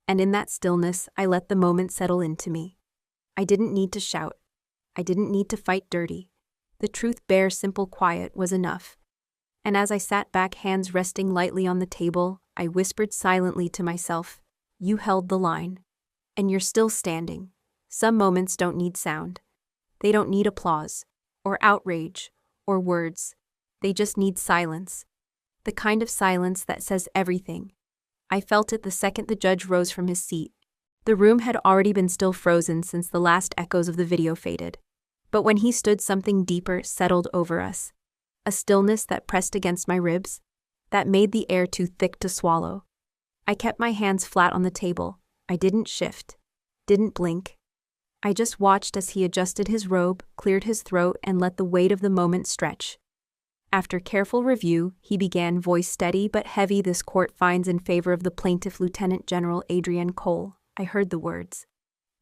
And in that stillness, I let the moment settle into me. I didn't need to shout. I didn't need to fight dirty. The truth, bare, simple, quiet, was enough. And as I sat back, hands resting lightly on the table, I whispered silently to myself, you held the line. And you're still standing. Some moments don't need sound. They don't need applause, or outrage, or words. They just need silence. The kind of silence that says everything. I felt it the second the judge rose from his seat. The room had already been still frozen since the last echoes of the video faded. But when he stood, something deeper settled over us. A stillness that pressed against my ribs, that made the air too thick to swallow. I kept my hands flat on the table. I didn't shift, didn't blink. I just watched as he adjusted his robe, cleared his throat, and let the weight of the moment stretch. After careful review, he began, voice steady but heavy. This court finds in favor of the plaintiff, Lieutenant General Adrian Cole. I heard the words.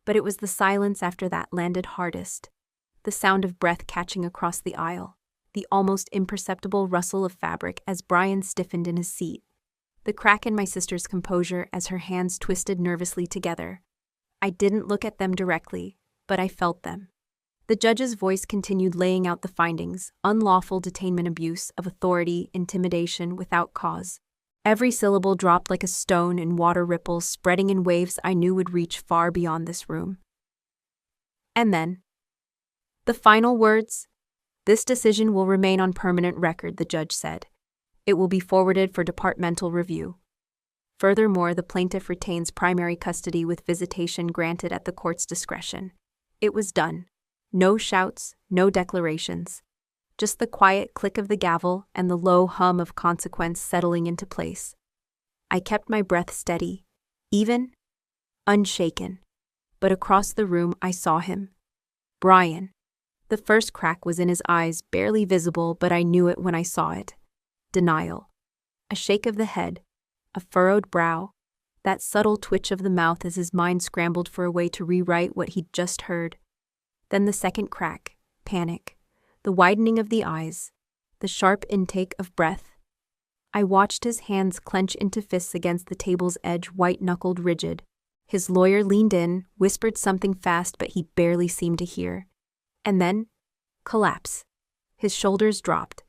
But it was the silence after that landed hardest. The sound of breath catching across the aisle. The almost imperceptible rustle of fabric as Brian stiffened in his seat. The crack in my sister's composure as her hands twisted nervously together. I didn't look at them directly, but I felt them. The judge's voice continued, laying out the findings: unlawful detainment, abuse of authority, intimidation without cause. Every syllable dropped like a stone in water ripples, spreading in waves I knew would reach far beyond this room. And then, the final words: "This decision will remain on permanent record," the judge said. "It will be forwarded for departmental review. Furthermore, the plaintiff retains primary custody with visitation granted at the court's discretion." It was done. No shouts, no declarations. Just the quiet click of the gavel and the low hum of consequence settling into place. I kept my breath steady, even, unshaken. But across the room I saw him. Brian. The first crack was in his eyes, barely visible, but I knew it when I saw it. Denial. A shake of the head, a furrowed brow, that subtle twitch of the mouth as his mind scrambled for a way to rewrite what he'd just heard. Then the second crack, panic, the widening of the eyes, the sharp intake of breath. I watched his hands clench into fists against the table's edge, white-knuckled, rigid. His lawyer leaned in, whispered something fast, but he barely seemed to hear. And then, collapse. His shoulders dropped.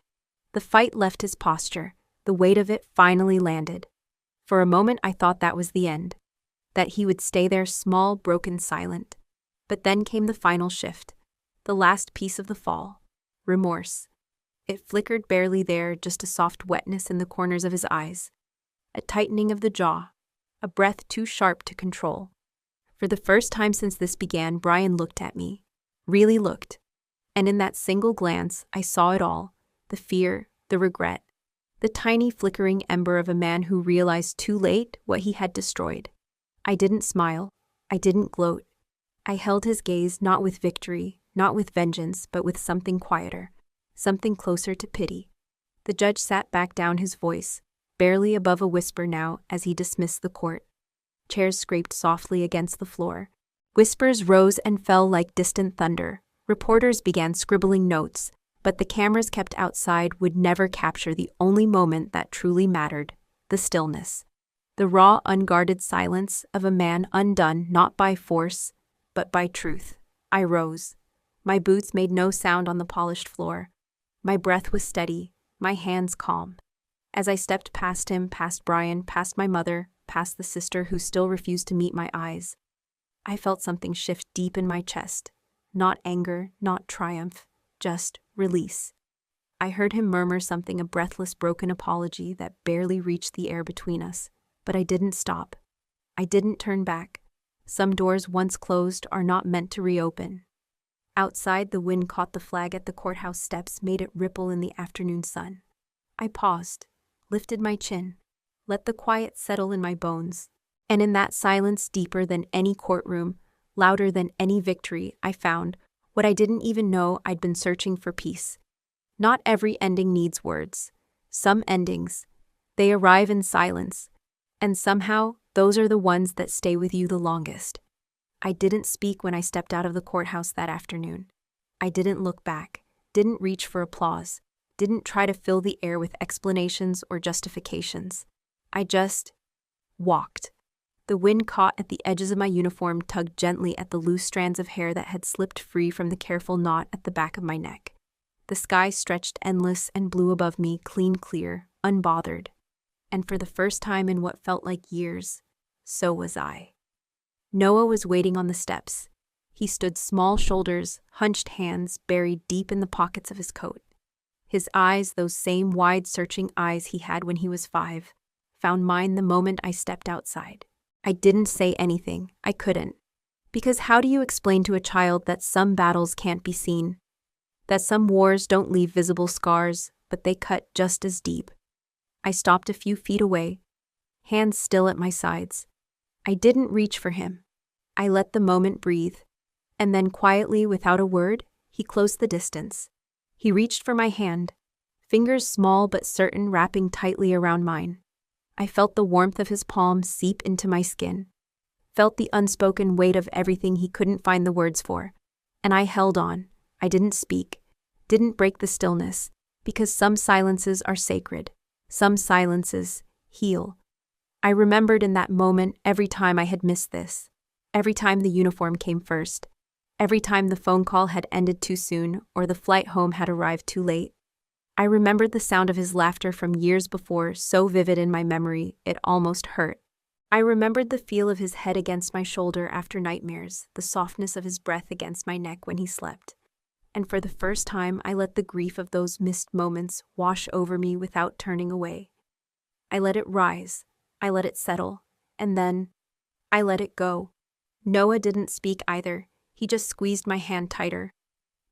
The fight left his posture. The weight of it finally landed. For a moment I thought that was the end, that he would stay there, small, broken, silent. But then came the final shift, the last piece of the fall. Remorse. It flickered barely there, just a soft wetness in the corners of his eyes. A tightening of the jaw, a breath too sharp to control. For the first time since this began, Brian looked at me. Really looked. And in that single glance, I saw it all. The fear, the regret. The tiny flickering ember of a man who realized too late what he had destroyed. I didn't smile. I didn't gloat. I held his gaze, not with victory, not with vengeance, but with something quieter, something closer to pity. The judge sat back down, his voice, barely above a whisper now, as he dismissed the court. Chairs scraped softly against the floor. Whispers rose and fell like distant thunder. Reporters began scribbling notes, but the cameras kept outside would never capture the only moment that truly mattered: the stillness. The raw, unguarded silence of a man undone not by force, but by truth. I rose. My boots made no sound on the polished floor. My breath was steady, my hands calm. As I stepped past him, past Brian, past my mother, past the sister who still refused to meet my eyes, I felt something shift deep in my chest. Not anger, not triumph, just release. I heard him murmur something, a breathless, broken apology that barely reached the air between us. But I didn't stop. I didn't turn back. Some doors once closed are not meant to reopen. Outside, the wind caught the flag at the courthouse steps, made it ripple in the afternoon sun. I paused, lifted my chin, let the quiet settle in my bones. And in that silence, deeper than any courtroom, louder than any victory, I found what I didn't even know I'd been searching for: peace. Not every ending needs words. Some endings, they arrive in silence, and somehow those are the ones that stay with you the longest. I didn't speak when I stepped out of the courthouse that afternoon. I didn't look back, didn't reach for applause, didn't try to fill the air with explanations or justifications. I just walked. The wind caught at the edges of my uniform, tugged gently at the loose strands of hair that had slipped free from the careful knot at the back of my neck. The sky stretched endless and blue above me, clean, clear, unbothered. And for the first time in what felt like years, so was I. Noah was waiting on the steps. He stood, small shoulders, hunched hands buried deep in the pockets of his coat. His eyes, those same wide, searching eyes he had when he was 5, found mine the moment I stepped outside. I didn't say anything. I couldn't. Because how do you explain to a child that some battles can't be seen? That some wars don't leave visible scars, but they cut just as deep? I stopped a few feet away, hands still at my sides. I didn't reach for him. I let the moment breathe. And then quietly, without a word, he closed the distance. He reached for my hand, fingers small but certain wrapping tightly around mine. I felt the warmth of his palm seep into my skin, felt the unspoken weight of everything he couldn't find the words for, and I held on. I didn't speak, didn't break the stillness, because some silences are sacred, some silences heal. I remembered in that moment every time I had missed this, every time the uniform came first, every time the phone call had ended too soon or the flight home had arrived too late. I remembered the sound of his laughter from years before, so vivid in my memory it almost hurt. I remembered the feel of his head against my shoulder after nightmares, the softness of his breath against my neck when he slept. And for the first time, I let the grief of those missed moments wash over me without turning away. I let it rise, I let it settle, and then I let it go. Noah didn't speak either, he just squeezed my hand tighter.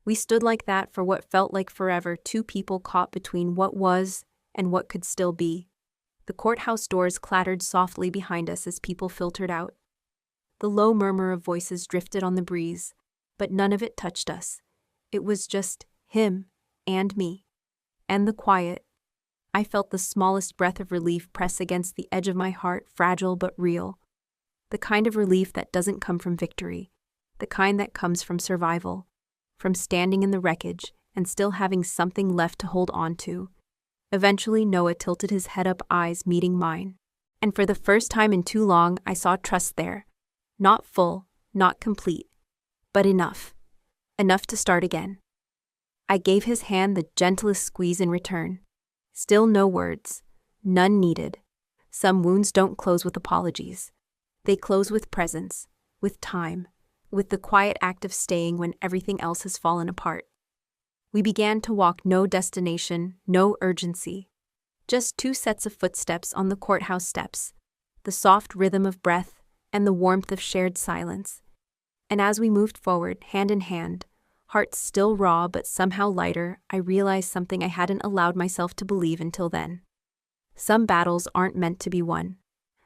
We stood like that for what felt like forever, two people caught between what was and what could still be. The courthouse doors clattered softly behind us as people filtered out. The low murmur of voices drifted on the breeze, but none of it touched us. It was just him and me. And the quiet. I felt the smallest breath of relief press against the edge of my heart, fragile but real. The kind of relief that doesn't come from victory, the kind that comes from survival, from standing in the wreckage and still having something left to hold on to. Eventually, Noah tilted his head up, eyes meeting mine. And for the first time in too long, I saw trust there. Not full, not complete, but enough. Enough to start again. I gave his hand the gentlest squeeze in return. Still no words. None needed. Some wounds don't close with apologies. They close with presence, with time, with the quiet act of staying when everything else has fallen apart. We began to walk, no destination, no urgency. Just two sets of footsteps on the courthouse steps, the soft rhythm of breath and the warmth of shared silence. And as we moved forward, hand in hand, hearts still raw but somehow lighter, I realized something I hadn't allowed myself to believe until then. Some battles aren't meant to be won.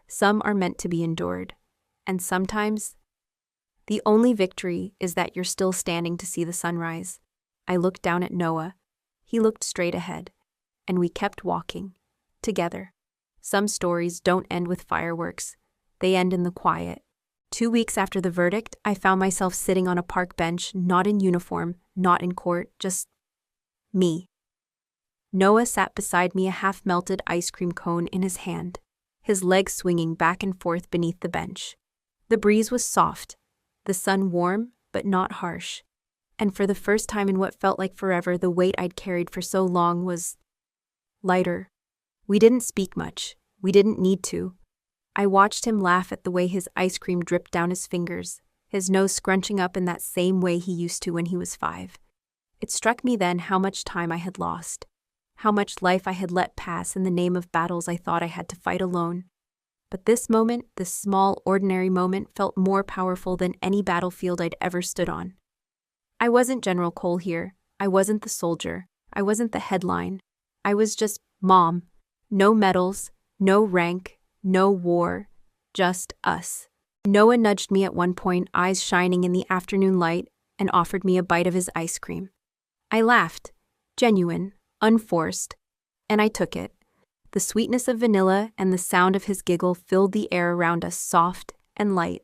Some are meant to be endured. And sometimes, the only victory is that you're still standing to see the sunrise. I looked down at Noah. He looked straight ahead. And we kept walking. Together. Some stories don't end with fireworks. They end in the quiet. 2 weeks after the verdict, I found myself sitting on a park bench, not in uniform, not in court, just me. Noah sat beside me, a half-melted ice cream cone in his hand, his legs swinging back and forth beneath the bench. The breeze was soft, the sun warm, but not harsh. And for the first time in what felt like forever, the weight I'd carried for so long was lighter. We didn't speak much. We didn't need to. I watched him laugh at the way his ice cream dripped down his fingers, his nose scrunching up in that same way he used to when he was 5. It struck me then how much time I had lost, how much life I had let pass in the name of battles I thought I had to fight alone. But this moment, this small, ordinary moment, felt more powerful than any battlefield I'd ever stood on. I wasn't General Cole here. I wasn't the soldier. I wasn't the headline. I was just Mom. No medals, no rank, no war, just us. Noah nudged me at one point, eyes shining in the afternoon light, and offered me a bite of his ice cream. I laughed, genuine, unforced, and I took it. The sweetness of vanilla and the sound of his giggle filled the air around us, soft and light.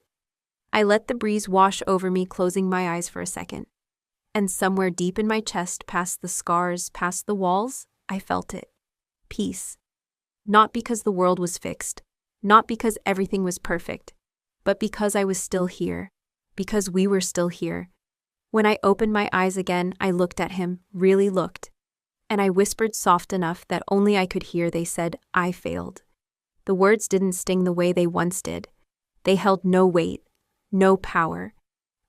I let the breeze wash over me, closing my eyes for a second. And somewhere deep in my chest, past the scars, past the walls, I felt it. Peace. Not because the world was fixed, not because everything was perfect, but because I was still here, because we were still here. When I opened my eyes again, I looked at him, really looked. And I whispered soft enough that only I could hear. They said, I failed. The words didn't sting the way they once did. They held no weight, no power.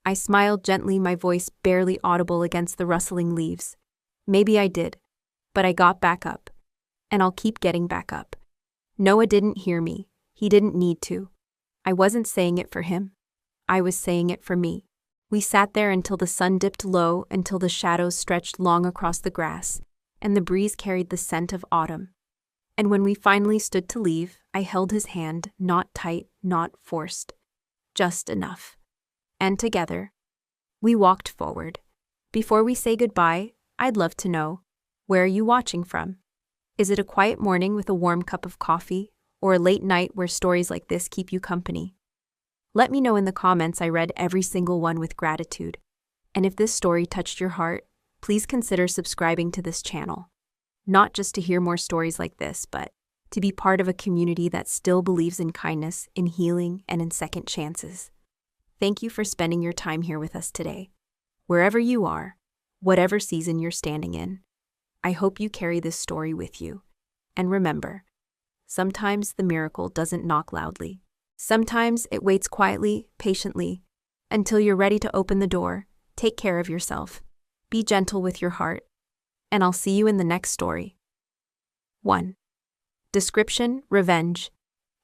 I smiled gently, my voice barely audible against the rustling leaves. Maybe I did, but I got back up. And I'll keep getting back up. Noah didn't hear me. He didn't need to. I wasn't saying it for him. I was saying it for me. We sat there until the sun dipped low, until the shadows stretched long across the grass, and the breeze carried the scent of autumn. And when we finally stood to leave, I held his hand, not tight, not forced, just enough. And together, we walked forward. Before we say goodbye, I'd love to know, Where are you watching from? Is it a quiet morning with a warm cup of coffee, or a late night where stories like this keep you company? Let me know in the comments. I read every single one with gratitude. And if this story touched your heart, please consider subscribing to this channel. Not just to hear more stories like this, but to be part of a community that still believes in kindness, in healing, and in second chances. Thank you for spending your time here with us today. Wherever you are, whatever season you're standing in, I hope you carry this story with you. And remember, sometimes the miracle doesn't knock loudly. Sometimes it waits quietly, patiently, until you're ready to open the door. Take care of yourself. Be gentle with your heart. And I'll see you in the next story. 1. Description: revenge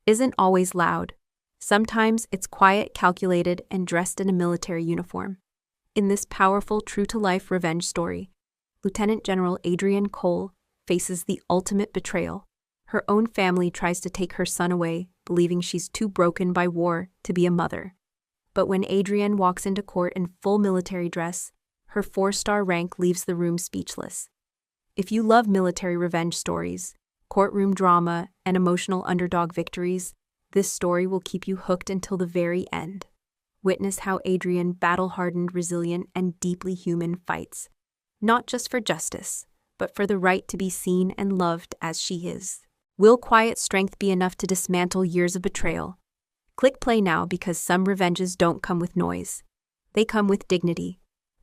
isn't always loud. Sometimes it's quiet, calculated, and dressed in a military uniform. In this powerful, true-to-life revenge story, Lieutenant General Adrienne Cole faces the ultimate betrayal. Her own family tries to take her son away, believing she's too broken by war to be a mother. But when Adrienne walks into court in full military dress, her 4-star rank leaves the room speechless. If you love military revenge stories, courtroom drama, and emotional underdog victories, this story will keep you hooked until the very end. Witness how Adrienne, battle-hardened, resilient, and deeply human, fights, not just for justice, but for the right to be seen and loved as she is. Will quiet strength be enough to dismantle years of betrayal? Click play now, because some revenges don't come with noise. They come with dignity.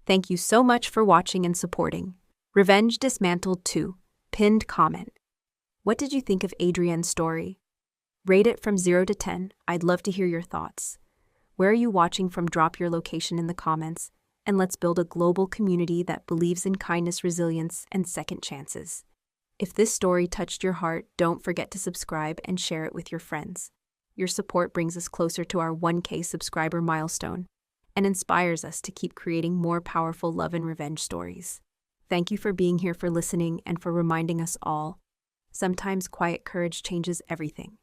Thank you so much for watching and supporting. Revenge Dismantled 2. Pinned comment. What did you think of Adrienne's story? Rate it from 0 to 10. I'd love to hear your thoughts. Where are you watching from? Drop your location in the comments, and let's build a global community that believes in kindness, resilience, and second chances. If this story touched your heart, don't forget to subscribe and share it with your friends. Your support brings us closer to our 1K subscriber milestone and inspires us to keep creating more powerful love and revenge stories. Thank you for being here, for listening, and for reminding us all, sometimes quiet courage changes everything.